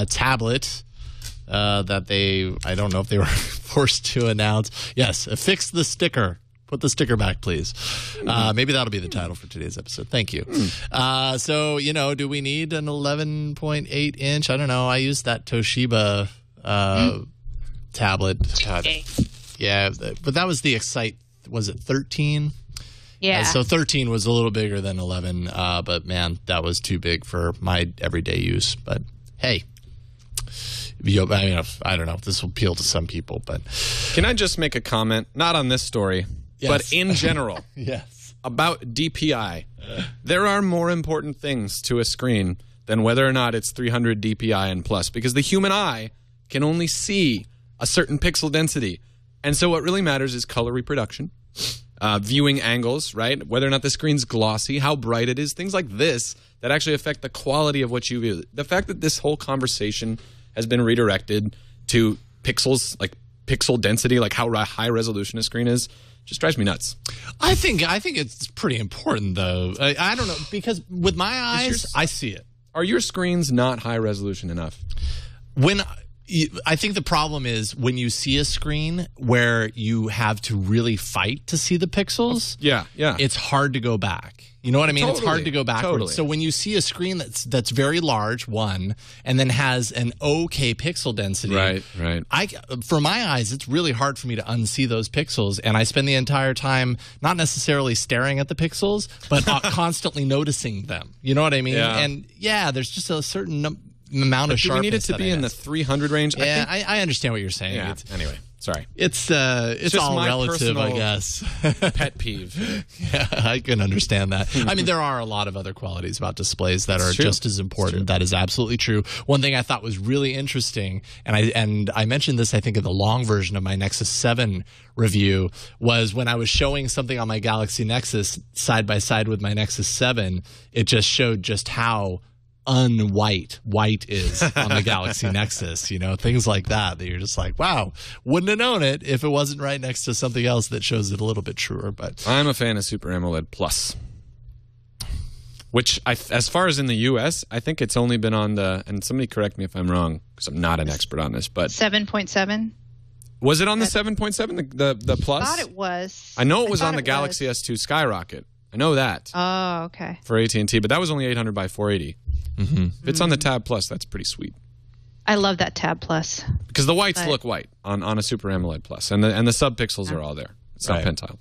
tablet that I don't know if they were forced to announce. Yes, affix the sticker. Put the sticker back, please. Maybe that'll be the title for today's episode. Thank you. So, do we need an 11.8-inch? I don't know. I used that Toshiba tablet. God. Yeah, but that was the Excite. Was it 13? Yeah. So 13 was a little bigger than 11, but man, that was too big for my everyday use. But hey. I don't know if this will appeal to some people, but can I just make a comment? Not on this story, Yes. But in general, yes, about DPI, there are more important things to a screen than whether or not it's 300 DPI and plus, because the human eye can only see a certain pixel density. And so what really matters is color reproduction, viewing angles, right? Whether or not the screen's glossy, how bright it is, things like this that actually affect the quality of what you view. The fact that this whole conversation has been redirected to pixels, like pixel density, like how high resolution a screen is, just drives me nuts. I think it's pretty important, though. I don't know, because with my eyes, I see it. Are your screens not high resolution enough? I think the problem is when you see a screen where you have to really fight to see the pixels. Yeah. It's hard to go back. You know what I mean? Totally, it's hard to go backwards. Totally. So when you see a screen that's very large, one, and then has an okay pixel density. Right. For my eyes, it's really hard for me to unsee those pixels, and I spend the entire time not necessarily staring at the pixels, but constantly noticing them. You know what I mean? Yeah. And there's just a certain amount of sharpness. Do we need it to be in the 300 range? Yeah, I understand what you're saying. Yeah. Anyway, sorry. It's all my relative, I guess. Pet peeve. Yeah, I can understand that. I mean, there are a lot of other qualities about displays that are just as important. That is absolutely true. One thing I thought was really interesting, and I mentioned this, I think, in the long version of my Nexus 7 review, was when I was showing something on my Galaxy Nexus side by side with my Nexus 7, it just showed just how white is on the Galaxy Nexus, things like that you're just like, wow, wouldn't have known it if it wasn't right next to something else that shows it a little bit truer. But I'm a fan of Super AMOLED Plus, which as far as in the US, I think it's only been on and somebody correct me if I'm wrong because I'm not an expert on this, but 7.7. Was it on the 7.7, the Plus? I thought it was. I know it was on the Galaxy S2 Skyrocket. I know that. Oh, okay. For AT&T, but that was only 800 by 480. Mm-hmm. If it's on the Tab Plus, that's pretty sweet. I love that Tab Plus. Because the whites look white on a Super AMOLED Plus, and the subpixels are all there. It's not pentile.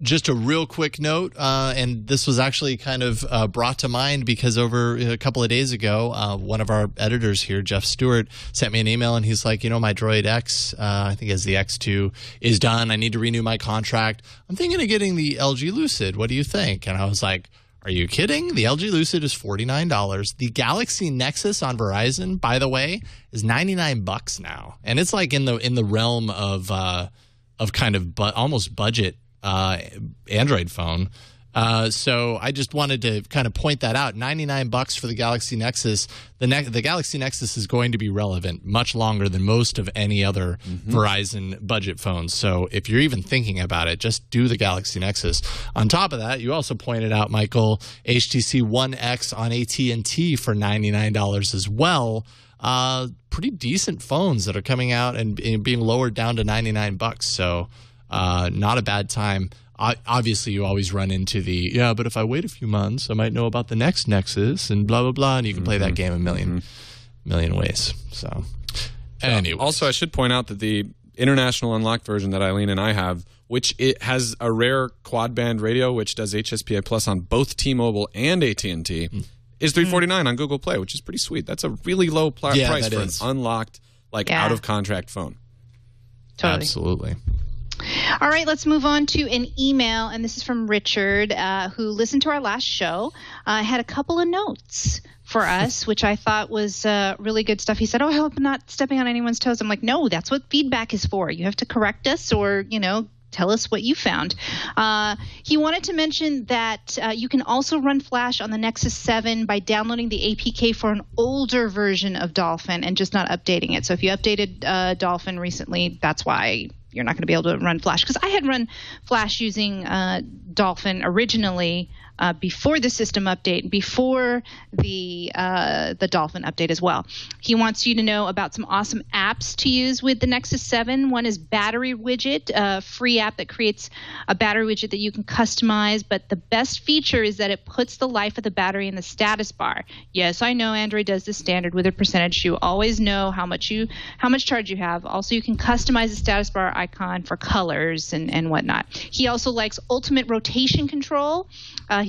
Just a real quick note, and this was actually kind of brought to mind because over a couple of days ago, one of our editors here, Jeff Stewart, sent me an email, and he's like, my Droid X, I think it's the X2, is done. I need to renew my contract. I'm thinking of getting the LG Lucid. What do you think? And I was like, are you kidding? The LG Lucid is $49. The Galaxy Nexus on Verizon, by the way, is $99 now, and it's like in the realm of kind of almost budget Android phone. So I just wanted to kind of point that out. $99 for the Galaxy Nexus. The Galaxy Nexus is going to be relevant much longer than most of any other Verizon budget phones. So if you're even thinking about it, just do the Galaxy Nexus. On top of that, you also pointed out, Michael, HTC One X on AT&T for $99 as well. Pretty decent phones that are coming out and being lowered down to $99. So not a bad time. Obviously, you always run into but if I wait a few months, I might know about the next Nexus and blah, blah, blah. And you can play that game a million ways. So, anyway. Also, I should point out that the international unlocked version that Eileen and I have, which it has a rare quad band radio, which does HSPA Plus on both T-Mobile and AT&T, is $349 on Google Play, which is pretty sweet. That's a really low price for an unlocked, out-of-contract phone. Totally. Absolutely. All right, let's move on to an email, and this is from Richard, who listened to our last show. Had a couple of notes for us, which I thought was really good stuff. He said, I hope I'm not stepping on anyone's toes. I'm like, no, that's what feedback is for. You have to correct us or, tell us what you found. He wanted to mention that you can also run Flash on the Nexus 7 by downloading the APK for an older version of Dolphin and just not updating it. So if you updated Dolphin recently, that's why you're not going to be able to run Flash. Because I had run Flash using Dolphin originally before the system update, before the Dolphin update as well. He wants you to know about some awesome apps to use with the Nexus 7. One is Battery Widget, a free app that creates a battery widget that you can customize. But the best feature is that it puts the life of the battery in the status bar. Yes, I know Android does this standard with a percentage. You always know how much charge you have. Also, you can customize the status bar icon for colors and whatnot. He also likes ultimate rotation control.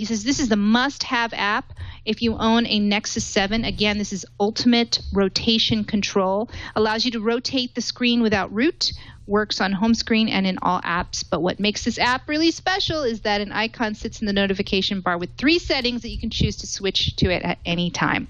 He says this is the must-have app if you own a Nexus 7. Again, this is ultimate rotation control. Allows you to rotate the screen without root. Works on home screen and in all apps. But what makes this app really special is that an icon sits in the notification bar with 3 settings that you can choose to switch to it at any time.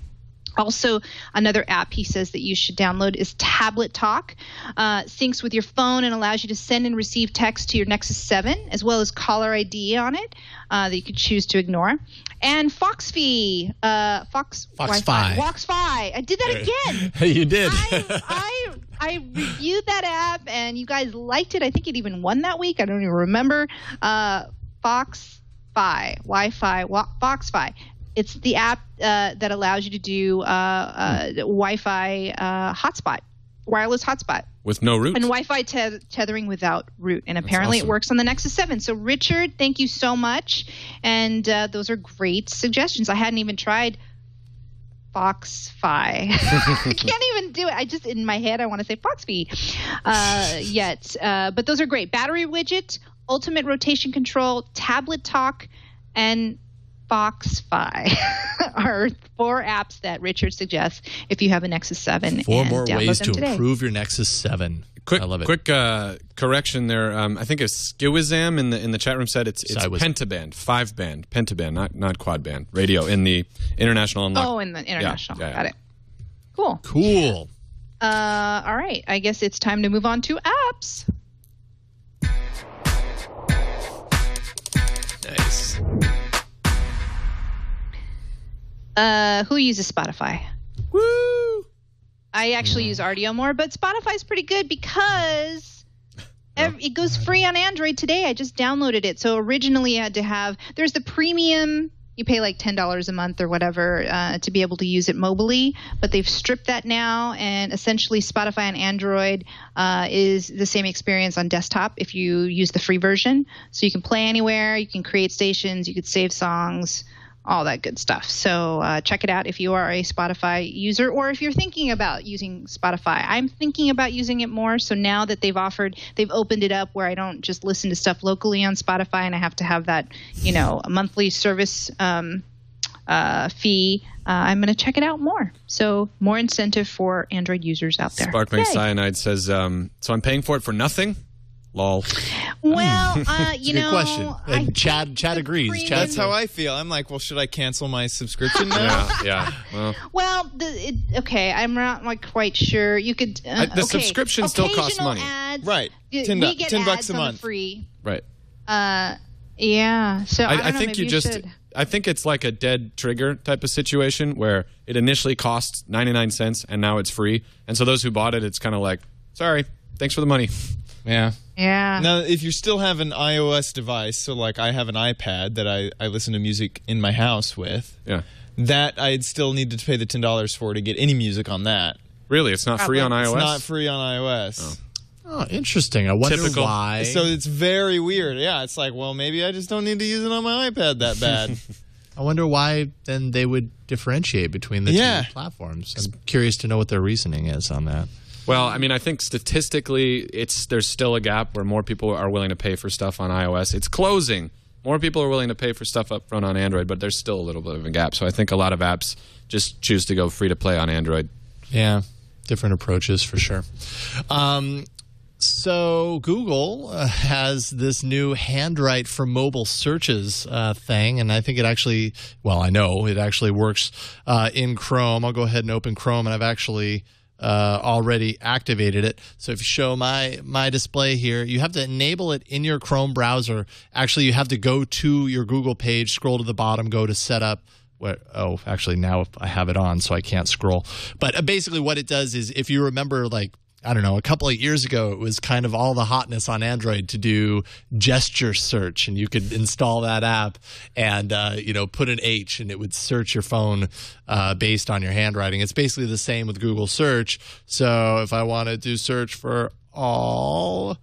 Also, another app he says that you should download is Tablet Talk. Syncs with your phone and allows you to send and receive text to your Nexus 7, as well as caller ID on it that you could choose to ignore. And Foxfi. Foxfi. I did that again. You did. I reviewed that app, and you guys liked it. I think it even won that week. I don't even remember. Foxfi. Foxfi. It's the app that allows you to do Wi-Fi hotspot, wireless hotspot. With no root? And Wi-Fi tethering without root. And apparently it works on the Nexus 7. So, Richard, thank you so much. And those are great suggestions. I hadn't even tried Foxfi. I can't even do it. I just, in my head, I want to say Foxfi yet. But those are great. Battery widget, ultimate rotation control, tablet talk, and Foxfi are 4 apps that Richard suggests if you have a Nexus 7. 4 more download ways them to today. improve your Nexus 7. I love it. Quick correction there. I think it's Skywizam in the chat room said it's pentaband, 5-band, pentaband, not quad band radio in the international unlock. Oh, in the international. Yeah. Got it. Cool. All right. I guess it's time to move on to apps. Nice. Who uses Spotify? Woo! I actually use Rdio more, but Spotify's pretty good because it goes free on Android today. I just downloaded it. So originally I had to have – there's the premium. You pay like $10 a month or whatever to be able to use it mobily, but they've stripped that now, and essentially Spotify on Android is the same experience on desktop if you use the free version. So you can play anywhere, you can create stations, you could save songs, all that good stuff. So check it out if you are a Spotify user, or if you're thinking about using Spotify. I'm thinking about using it more. So now that they've opened it up where I don't just listen to stuff locally on Spotify and I have to have that, a monthly service fee, I'm going to check it out more. So more incentive for Android users out there. Sparkling Cyanide says, so I'm paying for it for nothing? Lol. Well, Good question. And Chad agrees. That's how I feel. I'm like, well, should I cancel my subscription now? Yeah. Okay. I'm not quite sure. You could. The subscription still costs money. Ads, right. We get $10 ads a month. On the free. Right. Yeah. So I think I think it's like a dead trigger type of situation where it initially costs 99 cents and now it's free. And so those who bought it, it's kind of like, sorry, thanks for the money. Yeah. Yeah. Now, if you still have an iOS device, so like I have an iPad that I listen to music in my house with, that I'd still need to pay the $10 for to get any music on that. Really? It's not free on iOS? It's not free on iOS. Oh, interesting. I wonder why. So it's very weird. Yeah, it's like, well, maybe I just don't need to use it on my iPad that bad. I wonder why then they would differentiate between the two platforms. I'm curious to know what their reasoning is on that. Well, I mean, I think statistically, there's still a gap where more people are willing to pay for stuff on iOS. It's closing. More people are willing to pay for stuff up front on Android, but there's still a little bit of a gap. So I think a lot of apps just choose to go free to play on Android. Yeah, different approaches for sure. So Google has this new handwrite for mobile searches thing, and I think it actually, I know it actually works in Chrome. I'll go ahead and open Chrome, and I've actually already activated it. So if you show my display here, you have to enable it in your Chrome browser. Actually, you have to go to your Google page, scroll to the bottom, go to setup. Actually now I have it on, so I can't scroll. But basically what it does is, if you remember, a couple of years ago, it was kind of all the hotness on Android to do gesture search, and you could install that app and, put an H, and it would search your phone based on your handwriting. It's basically the same with Google Search. So if I wanted to search for all,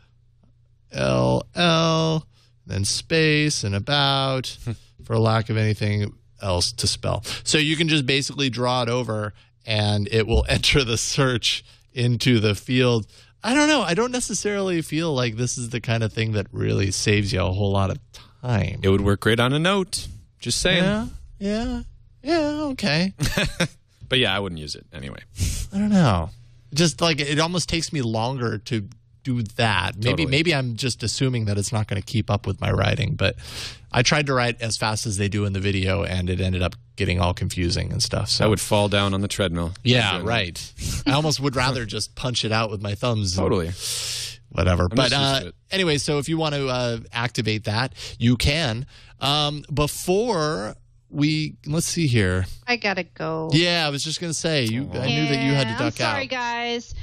LL, then space and about, for lack of anything else to spell. So you can just basically draw it over, and it will enter the search into the field. I don't know. I don't necessarily feel like this is the kind of thing that really saves you a whole lot of time. It would work great on a note. Just saying. Yeah, okay. But yeah, I wouldn't use it anyway. I don't know. Just like it almost takes me longer to do that. Maybe I'm just assuming that it's not going to keep up with my writing, but I tried to write as fast as they do in the video, and it ended up getting all confusing and stuff. So I would fall down on the treadmill. Yeah, right. I almost would rather just punch it out with my thumbs. Totally. Whatever. But anyway, so if you want to activate that, you can. Before let's see here. I gotta go. Yeah, I was just gonna say I knew that you had to duck out. I'm sorry, guys.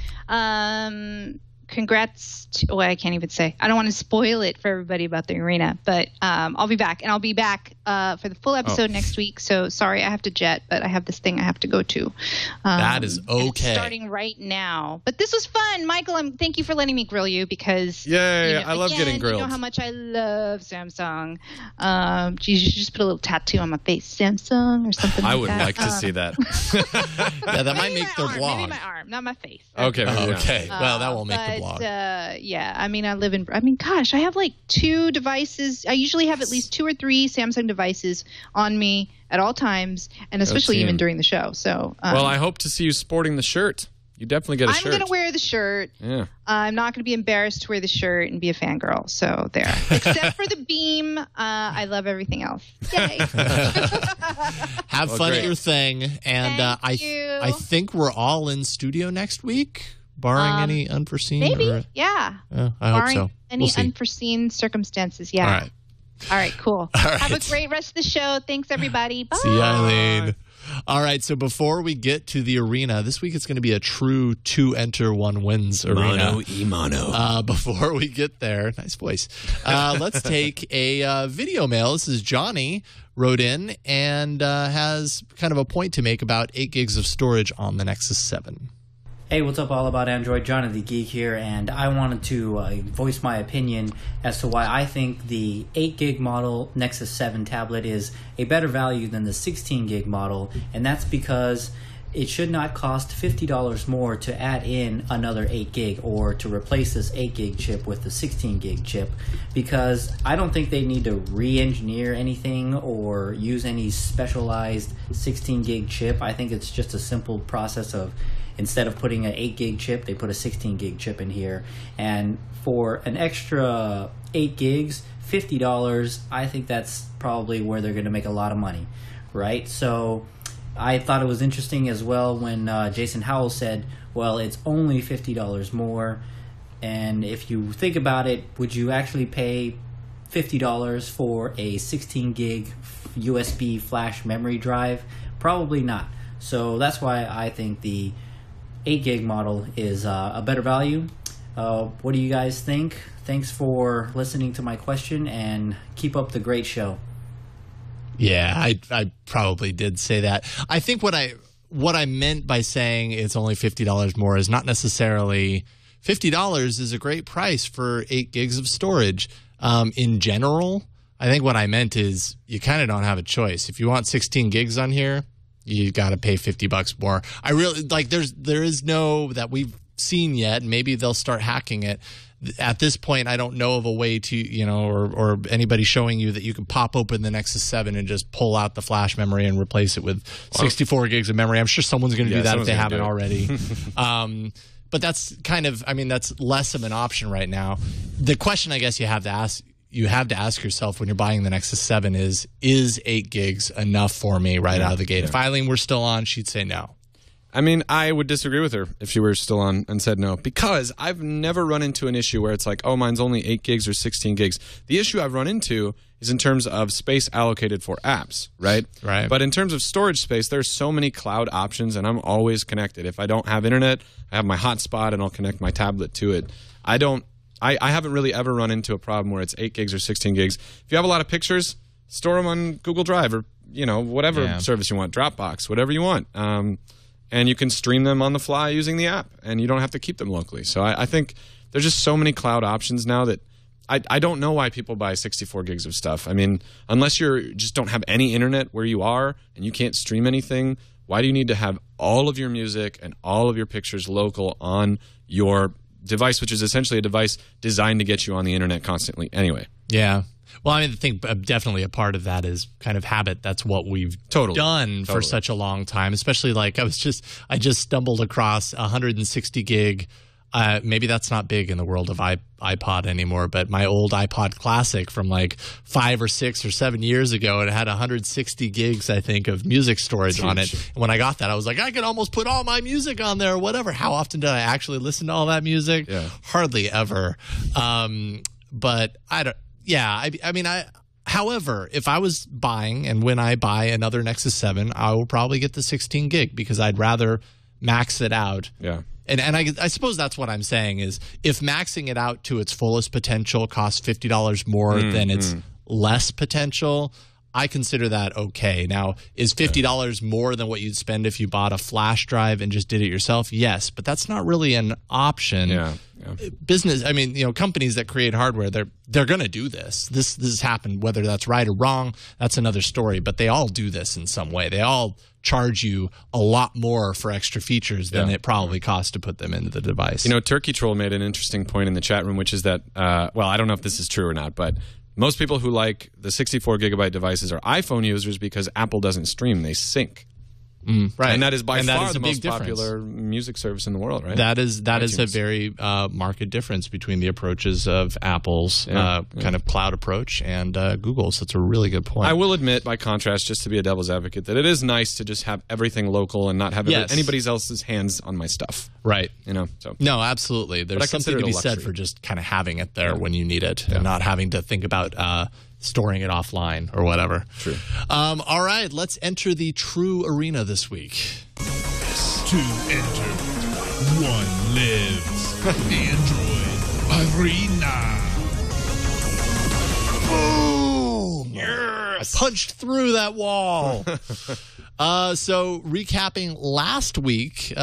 Congrats I can't even say. I don't want to spoil it for everybody about the arena, but I'll be back, and I'll be back for the full episode next week. So sorry, I have to jet, but I have this thing I have to go to. That is okay. Starting right now. But this was fun, Michael. Thank you for letting me grill you because I love getting grilled. You know how much I love Samsung. You should just put a little tattoo on my face, Samsung, or something. I would like to see that. Yeah, that might make their blog. Maybe my arm, not my face. Okay. Okay. Well, that won't make the blog. Yeah, I mean, gosh, I have like 2 devices. I usually have at least 2 or 3 Samsung devices on me at all times, and especially even during the show. So, well, I hope to see you sporting the shirt. You definitely get a shirt. I'm going to wear the shirt. Yeah. I'm not going to be embarrassed to wear the shirt and be a fangirl. So there. Except for the beam, I love everything else. Yay. Have fun at your thing, and I think we're all in studio next week. Barring any unforeseen? Maybe, yeah. I hope so. Any unforeseen circumstances, yeah. All right, cool. Have a great rest of the show. Thanks, everybody. Bye. See you, Eileen. All right, so before we get to the arena, this week it's going to be a true 2-enter, 1-wins arena. Mono. Before we get there, nice voice. Let's take a video mail. This is Johnny wrote in and has kind of a point to make about 8 gigs of storage on the Nexus 7. Hey, what's up, all about Android? Johnny the Geek here, and I wanted to voice my opinion as to why I think the 8 gig model Nexus 7 tablet is a better value than the 16 gig model, and that's because it should not cost $50 more to add in another 8 gig or to replace this 8 gig chip with the 16 gig chip, because I don't think they need to re-engineer anything or use any specialized 16 gig chip. I think it's just a simple process of, instead of putting an 8 gig chip, they put a 16 gig chip in here. And for an extra 8 gigs, $50, I think that's probably where they're going to make a lot of money, right? So I thought it was interesting as well when Jason Howell said, well, it's only $50 more. And if you think about it, would you actually pay $50 for a 16 gig USB flash memory drive? Probably not. So that's why I think the 8 gig model is a better value. What do you guys think? Thanks for listening to my question, and keep up the great show. Yeah, I probably did say that. I think what I meant by saying it's only $50 more is not necessarily $50 is a great price for 8 gigs of storage. In general, I think what I meant is you kind of don't have a choice. If you want 16 gigs on here, you got to pay $50 more. I really like there is no that we've seen yet. Maybe they'll start hacking it. At this point, I don't know of a way to, or anybody showing you that you can pop open the Nexus 7 and just pull out the flash memory and replace it with 64 gigs of memory. I'm sure someone's going to do that if they haven't already. But that's kind of, that's less of an option right now. The question I guess you have to ask yourself when you're buying the Nexus 7 is 8 gigs enough for me out of the gate? Yeah. If Eileen were still on, she'd say no. I would disagree with her if she were still on and said no, because I've never run into an issue where it's like, oh, mine's only 8 gigs or 16 gigs. The issue I've run into is in terms of space allocated for apps, right? Right. But in terms of storage space, there's so many cloud options, and I'm always connected. If I don't have internet, I have my hotspot, and I'll connect my tablet to it. I haven't really ever run into a problem where it's 8 gigs or 16 gigs. If you have a lot of pictures, store them on Google Drive or, whatever service you want, Dropbox, whatever you want. And you can stream them on the fly using the app, and you don't have to keep them locally. So I think there's just so many cloud options now that I don't know why people buy 64 gigs of stuff. Unless you just don't have any internet where you are and you can't stream anything, why do you need to have all of your music and all of your pictures local on your device, which is essentially a device designed to get you on the internet constantly anyway? Yeah. Well, I think definitely a part of that is kind of habit. That's what we've done for such a long time, especially like I just stumbled across 160 gig. Maybe that's not big in the world of iPod anymore, but my old iPod Classic from like 5 or 6 or 7 years ago, it had 160 gigs, I think, of music storage on it. And when I got that, I was like, I could almost put all my music on there or whatever. How often did I actually listen to all that music? Yeah. Hardly ever. But I don't. Yeah, however, if I was buying, and when I buy another Nexus 7, I will probably get the 16 gig because I'd rather max it out. Yeah. And I suppose that's what I'm saying is if maxing it out to its fullest potential costs $50 more than its less potential, I consider that okay. Now, is $50 more than what you'd spend if you bought a flash drive and just did it yourself? Yes, but that's not really an option. Yeah. Business, companies that create hardware, they're going to do this. This has happened. Whether that's right or wrong, that's another story. But they all do this in some way. They all charge you a lot more for extra features than it probably costs to put them into the device. Turkey Troll made an interesting point in the chat room, which is that, well, I don't know if this is true or not, but most people who like the 64 gigabyte devices are iPhone users because Apple doesn't stream; they sync. Right, and that is by far the most popular music service in the world, right? That is a very marked difference between the approaches of Apple's kind of cloud approach and Google's. That's a really good point. I will admit, by contrast, just to be a devil's advocate, that it is nice to just have everything local and not have anybody else's hands on my stuff. Right. So no, absolutely. There's something to be said for just kind of having it there when you need it and not having to think about storing it offline or whatever. True. All right, let's enter the true arena this week. To enter, one lives. Android Arena. Boom! Yes! I punched through that wall. So recapping last week,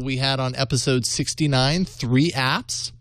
we had on episode 69 3 apps.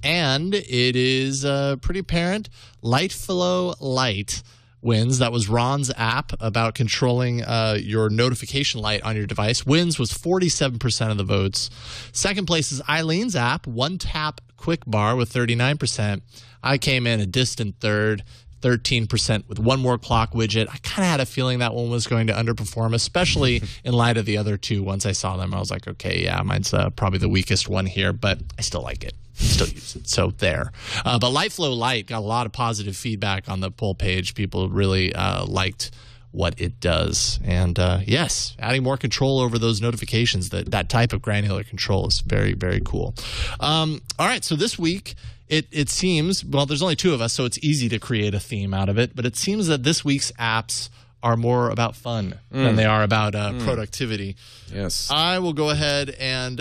And it is pretty apparent Lightflow Light wins. That was Ron's app about controlling your notification light on your device. Wins was 47% of the votes. Second place is Eileen's app, One Tap Quick Bar with 39%. I came in a distant third, 13% with One More Clock widget. I kind of had a feeling that one was going to underperform, especially in light of the other two. Once I saw them, I was like, okay, yeah, mine's probably the weakest one here, but I still like it. Still use it. So there. But Lightflow Light got a lot of positive feedback on the poll page. People really liked what it does. And yes, adding more control over those notifications, that type of granular control is very, very cool. All right, so this week, it seems, well, there's only 2 of us, so it's easy to create a theme out of it, but it seems that this week's apps are more about fun than they are about productivity. Yes. I will go ahead and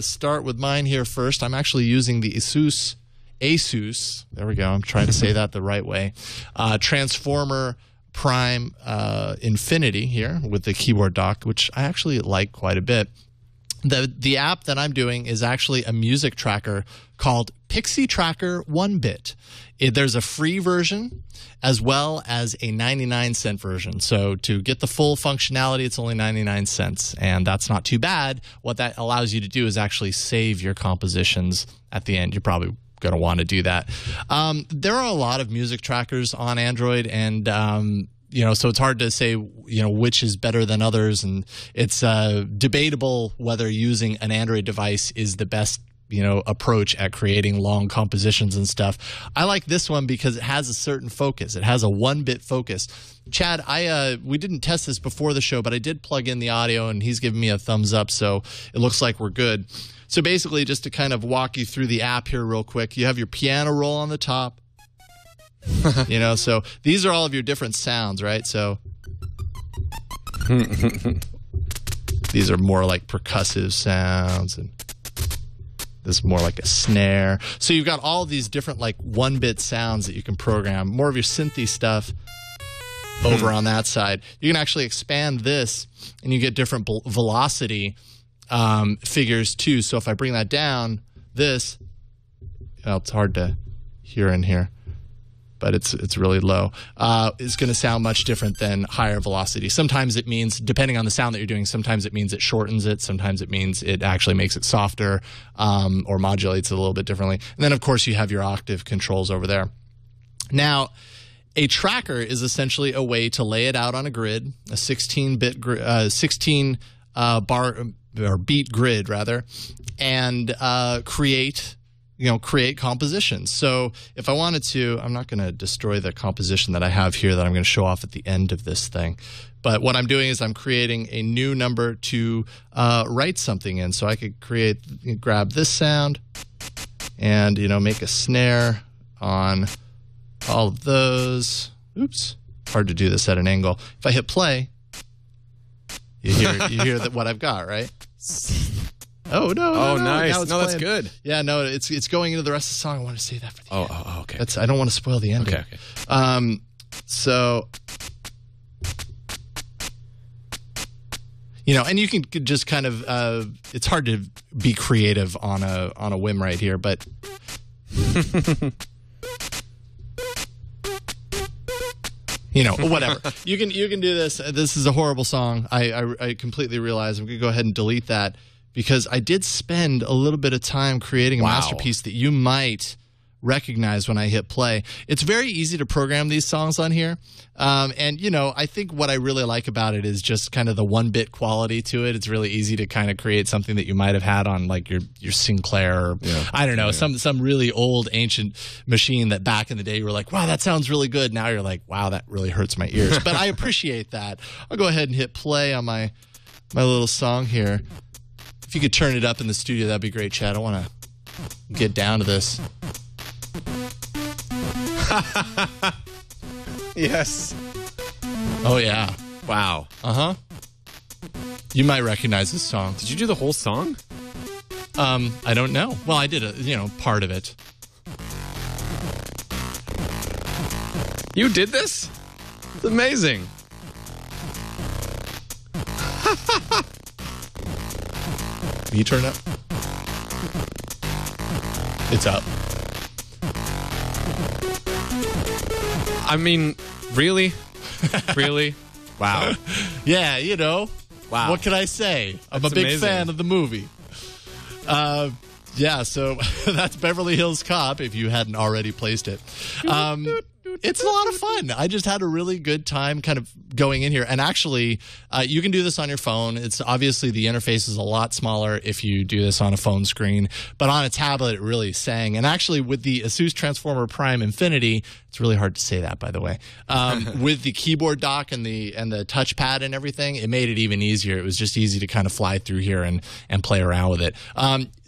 start with mine here first. I'm actually using the Asus, there we go, I'm trying to say that the right way, Transformer Prime Infinity here with the keyboard dock, which I actually like quite a bit. The app that I'm doing is actually a music tracker called Pixie Tracker 1-Bit. There's a free version as well as a 99-cent version. So to get the full functionality, it's only 99 cents, and that's not too bad. What that allows you to do is actually save your compositions at the end. You're probably going to want to do that. There are a lot of music trackers on Android, and so it's hard to say, which is better than others, and it's debatable whether using an Android device is the best, approach at creating long compositions and stuff. I like this one because it has a certain focus. It has a 1-bit focus. Chad, we didn't test this before the show, but I did plug in the audio, and he's giving me a thumbs up, so it looks like we're good. So basically, just to kind of walk you through the app here real quick, you have your piano roll on the top. So these are all of your different sounds, right? So these are more like percussive sounds, and this is more like a snare. So you've got all these different like 1-bit sounds that you can program. More of your synthy stuff over on that side. You can actually expand this, and you get different velocity figures too. So if I bring that down, it's hard to hear in here, but it's really low. It's going to sound much different than higher velocity. Sometimes it means, depending on the sound that you're doing, sometimes it means it shortens it. Sometimes it means it actually makes it softer or modulates it a little bit differently. And then, of course, you have your octave controls over there. Now, A tracker is essentially a way to lay it out on a grid, a 16-bit, 16 bar or beat grid rather, and create compositions. So if I wanted to, I'm not going to destroy the composition that I have here that I'm going to show off at the end of this thing. But what I'm doing is I'm creating a new number to write something in. So I could grab this sound and, make a snare on all of those. Oops. Hard to do this at an angle. If I hit play, you hear what I've got, right? Oh, no. Oh, nice. No, that's good. Yeah, no, it's going into the rest of the song. I want to say that for the end. Oh, okay. I don't want to spoil the ending. Okay. So, and you can just kind of, it's hard to be creative on a whim right here, but whatever. You can do this. This is a horrible song. I completely realize I'm going to go ahead and delete that because I did spend a little bit of time creating a masterpiece that you might recognize when I hit play. It's very easy to program these songs on here. And I think what I really like about it is just kind of the 1-bit quality to it. It's really easy to kind of create something that you might have had on like your Sinclair or I don't know, some really old ancient machine that back in the day you were like, wow, that sounds really good. Now you're like, wow, that really hurts my ears. But I appreciate that. I'll go ahead and hit play on my little song here. If you could turn it up in the studio, that'd be great, Chad. I want to get down to this. Yes. Oh, yeah. Wow. Uh-huh. You might recognize this song. Did you do the whole song? I don't know. Well, I did part of it. You did this? It's amazing. Will you turn it up? It's up. I mean, really? Really? Wow. Yeah, Wow. What can I say? I'm a big fan of the movie. Yeah, so that's Beverly Hills Cop, if you hadn't already placed it. It's a lot of fun. I just had a really good time kind of going in here. And actually, you can do this on your phone. It's obviously the interface is a lot smaller if you do this on a phone screen. But on a tablet, it really sang. And actually, with the Asus Transformer Prime Infinity, it's really hard to say that, by the way. With the keyboard dock and the touchpad and everything, it made it even easier. It was just easy to kind of fly through here and play around with it.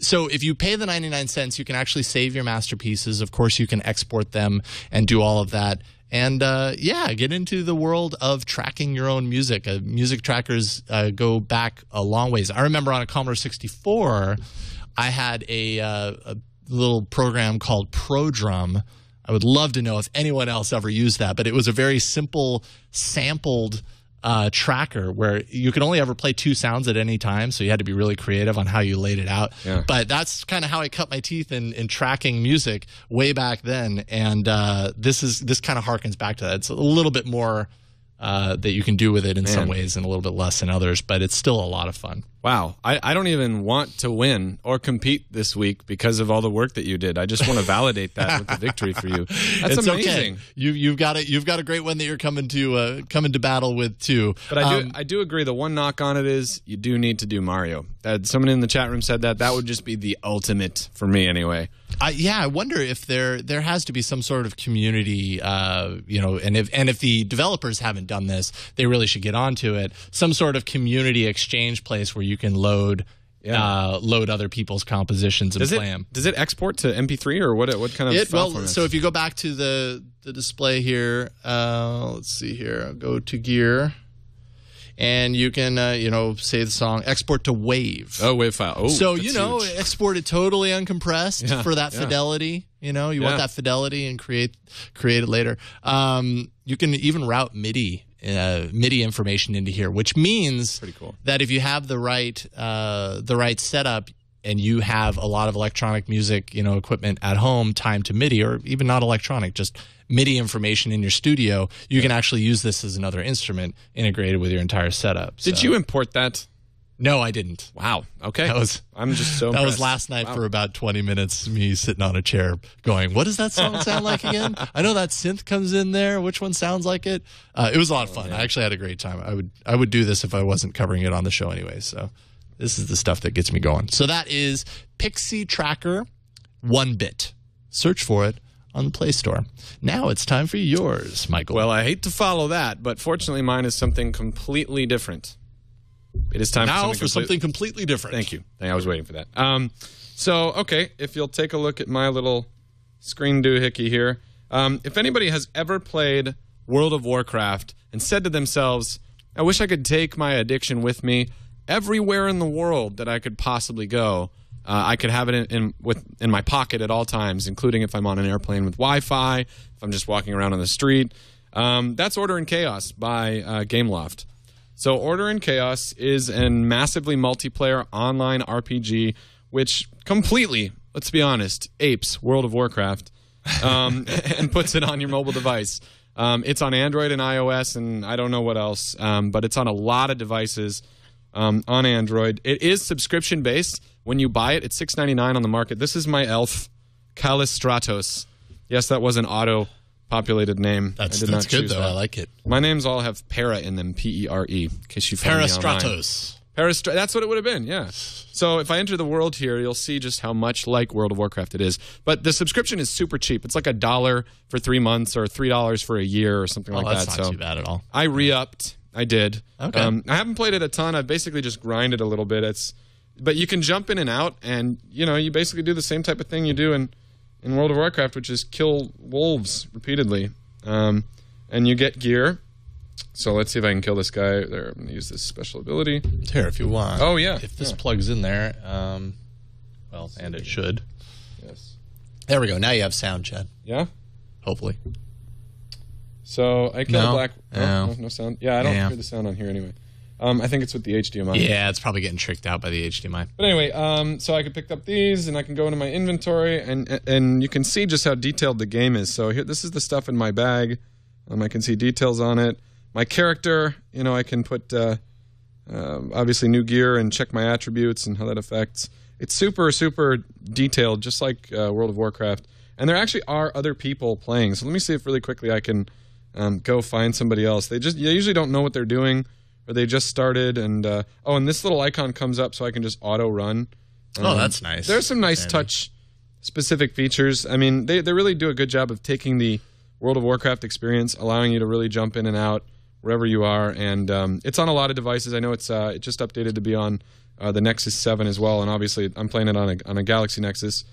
So if you pay the 99 cents, you can actually save your masterpieces. Of course, you can export them and do all of that. And get into the world of tracking your own music. Music trackers go back a long ways. I remember on a Commodore 64, I had a little program called ProDrum. I would love to know if anyone else ever used that, but it was a very simple sampled tracker where you could only ever play 2 sounds at any time, so you had to be really creative on how you laid it out. Yeah. But that's kind of how I cut my teeth in tracking music way back then, and this kind of harkens back to that. It's a little bit more that you can do with it in some ways and a little bit less in others, but it's still a lot of fun. Wow. I don't even want to win or compete this week because of all the work that you did. I just want to validate that with the victory for you. That's it's amazing. Okay. You've got a great one that you're coming to battle with too. But I do agree. The one knock on it is you do need to do Mario. Someone in the chat room said that would just be the ultimate for me anyway. I wonder if there has to be some sort of community, and if the developers haven't done this, they really should get onto it. Some sort of community exchange place where you can load other people's compositions and play them. Does it export to MP3 or what kind of file format? So if you go back to the display here, let's see here. I'll go to gear. And you can, say the song, export to WAV. Oh, WAV file. Oh, so, export it totally uncompressed for that fidelity. You want that fidelity and create it later. You can even route MIDI information into here, which means that if you have the right setup and you have a lot of electronic music, equipment at home timed to MIDI, or even not electronic, just MIDI information in your studio, you can actually use this as another instrument integrated with your entire setup. Did you import that? No, I didn't. Wow. Okay. I'm just so That impressed. was last night for about 20 minutes, me sitting on a chair going, what does that song sound like again? I know that synth comes in there. Which one sounds like it? It was a lot of fun. I actually had a great time. I would do this if I wasn't covering it on the show anyway. So this is the stuff that gets me going. So that is Pixie Tracker 1-bit. Search for it on the Play Store. Now it's time for yours, Michael. Well, I hate to follow that, but fortunately mine is something completely different. It is time for something completely different. Thank you. I was waiting for that. Okay, if you'll take a look at my little screen doohickey here. If anybody has ever played World of Warcraft and said to themselves, I wish I could take my addiction with me everywhere in the world that I could possibly go. I could have it in my pocket at all times, including if I'm on an airplane with Wi-Fi, if I'm just walking around on the street. That's Order in Chaos by Gameloft. So Order in Chaos is a massively multiplayer online RPG which completely, let's be honest, apes World of Warcraft and puts it on your mobile device. It's on Android and iOS and I don't know what else, but it's on a lot of devices on Android. It is subscription-based. When you buy it, it's $6.99 on the market. This is my elf, Callistratos. Yes, that was an auto-populated name. That's good, though. I like it. My names all have para in them, P-E-R-E, in case you find me online. Parastratos. That's what it would have been, yeah. So if I enter the world here, you'll see just how much like World of Warcraft it is. But the subscription is super cheap. It's like $1 for 3 months or $3 for a year or something like that. That's not too bad at all. I re-upped. I did. Okay. I haven't played it a ton. I've basically just grinded a little bit. But you can jump in and out, and you basically do the same type of thing you do in World of Warcraft, which is kill wolves repeatedly. And you get gear. So let's see if I can kill this guy. There, I'm going to use this special ability. Here, if you want. Oh, yeah. If this plugs in there, and it should. Yes. There we go. Now you have sound, Chad. Yeah? Hopefully. So I killed black. No sound. Yeah, I don't hear the sound on here anyway. I think it's with the HDMI. Yeah, it's probably getting tricked out by the HDMI. But anyway, so I can pick up these, and I can go into my inventory, and you can see just how detailed the game is. So here, this is the stuff in my bag. I can see details on it. My character, I can put obviously new gear and check my attributes and how that affects. It's super, super detailed, just like World of Warcraft. And there actually are other people playing. So let me see if really quickly I can go find somebody else. They usually don't know what they're doing, or they just started. And and this little icon comes up so I can just auto run. That's nice. There's some nice touch specific features. I mean, they really do a good job of taking the World of Warcraft experience, allowing you to really jump in and out wherever you are, and it's on a lot of devices. I know it just updated to be on the Nexus 7 as well, and obviously I'm playing it on a Galaxy Nexus.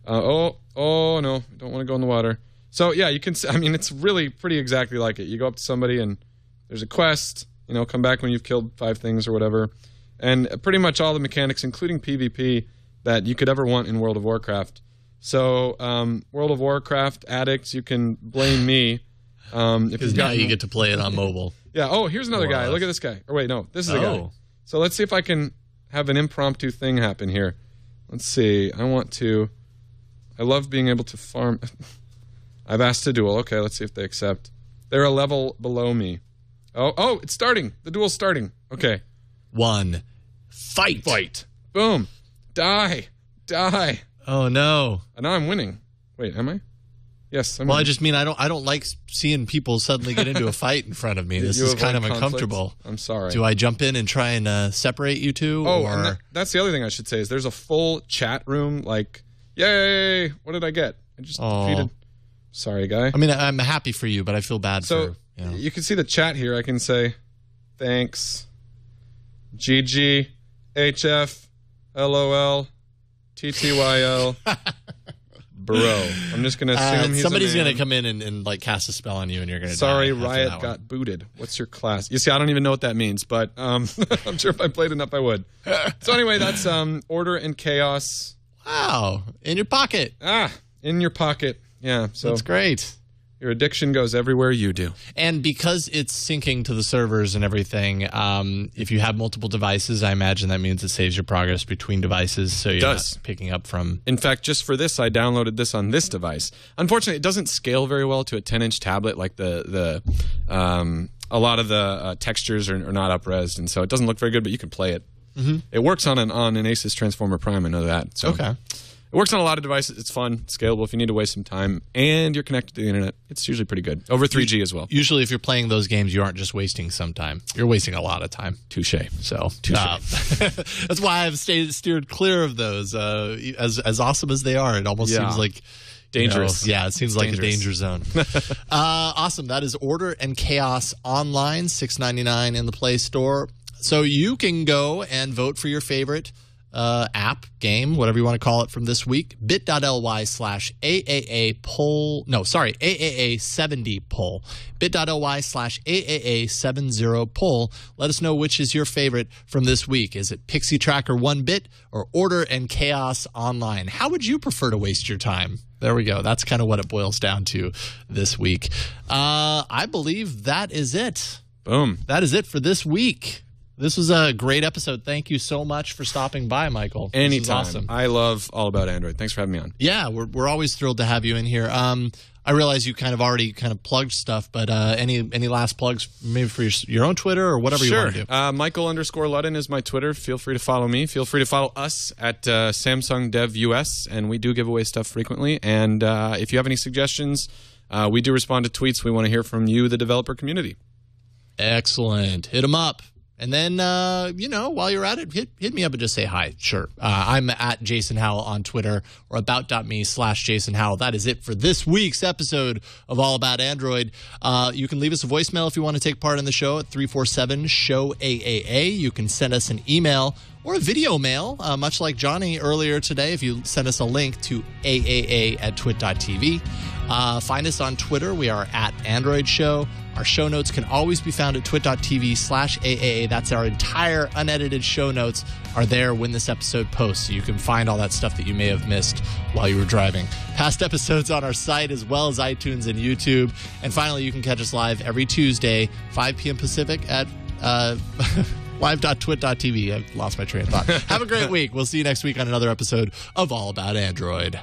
No, don't want to go in the water. So yeah, you can. I mean, it's really pretty exactly like it. You go up to somebody and there's a quest. Come back when you've killed 5 things or whatever, and pretty much all the mechanics, including PvP, that you could ever want in World of Warcraft. So World of Warcraft addicts, you can blame me. Because now you get to play it on mobile. Yeah. Oh, here's another guy. Look at this guy. Or wait, no, this is a guy. So let's see if I can have an impromptu thing happen here. Let's see. I love being able to farm. I've asked a duel. Okay, let's see if they accept. They're a level below me. Oh, it's starting. The duel's starting. Okay. 1. Fight. Boom. Die. Oh no. And now I'm winning. Wait, am I? Yes. I just mean I don't like seeing people suddenly get into a fight in front of me. This is kind of uncomfortable. I'm sorry. Do I jump in and try and separate you two? And that's the other thing I should say is there's a full chat room. Like, yay! What did I get? I just defeated. Sorry, guy. I mean, I'm happy for you, but I feel bad for. You can see the chat here. I can say, thanks, GG, HF, LOL, TTYL. Bro, I'm just going to assume he's somebody's going to come in and like cast a spell on you, and you're going to Sorry, Riot got booted. What's your class? You see, I don't even know what that means, but I'm sure if I played enough, I would. So anyway, that's Order in Chaos. Wow, in your pocket. In your pocket. Yeah, so that's great. Your addiction goes everywhere you do. And because it's syncing to the servers and everything, if you have multiple devices, I imagine that means it saves your progress between devices, so you're not picking up from... In fact, just for this, I downloaded this on this device. Unfortunately, it doesn't scale very well to a 10-inch tablet. Like a lot of the textures are not up-resed, and so it doesn't look very good, but you can play it. It works on an Asus Transformer Prime. I know that. So. Okay. It works on a lot of devices. It's fun, scalable. If you need to waste some time and you're connected to the internet, it's usually pretty good. Over 3G as well. Usually, if you're playing those games, you aren't just wasting some time. You're wasting a lot of time. Touche. So, that's why I've steered clear of those. As awesome as they are, it almost seems like dangerous. It seems like a danger zone. Awesome. That is Order and Chaos Online, $6.99 in the Play Store. So you can go and vote for your favorite app, game, whatever you want to call it from this week. bit.ly/AAA poll. No, sorry, AAA 70 poll. bit.ly/AAA 70 poll. Let us know which is your favorite from this week. Is it Pixie Tracker 1-bit or Order and Chaos Online? How would you prefer to waste your time? There we go. That's kind of what it boils down to this week. I believe that is it. Boom. That is it for this week. This was a great episode. Thank you so much for stopping by, Michael. Anytime. This is awesome. I love All About Android. Thanks for having me on. Yeah, we're always thrilled to have you in here. I realize you kind of already plugged stuff, but any last plugs maybe for your own Twitter or whatever you want to do? Michael_Ludden is my Twitter. Feel free to follow me. Feel free to follow us at Samsung Dev US, and we do give away stuff frequently. And if you have any suggestions, we do respond to tweets. We want to hear from you, the developer community. Excellent. Hit them up. And then, while you're at it, hit me up and just say hi. Sure. I'm at Jason Howell on Twitter or about.me/Jason Howell. That is it for this week's episode of All About Android. You can leave us a voicemail if you want to take part in the show at 347-SHOW-AAA. You can send us an email or a video mail, much like Johnny earlier today, if you send us a link to aaa@twit.tv. Find us on Twitter. We are at Android Show. Our show notes can always be found at twit.tv/AAA. That's our entire unedited show notes are there when this episode posts. So you can find all that stuff that you may have missed while you were driving. Past episodes on our site as well as iTunes and YouTube. And finally, you can catch us live every Tuesday, 5 p.m. Pacific at live.twit.tv. I've lost my train of thought. Have a great week. We'll see you next week on another episode of All About Android.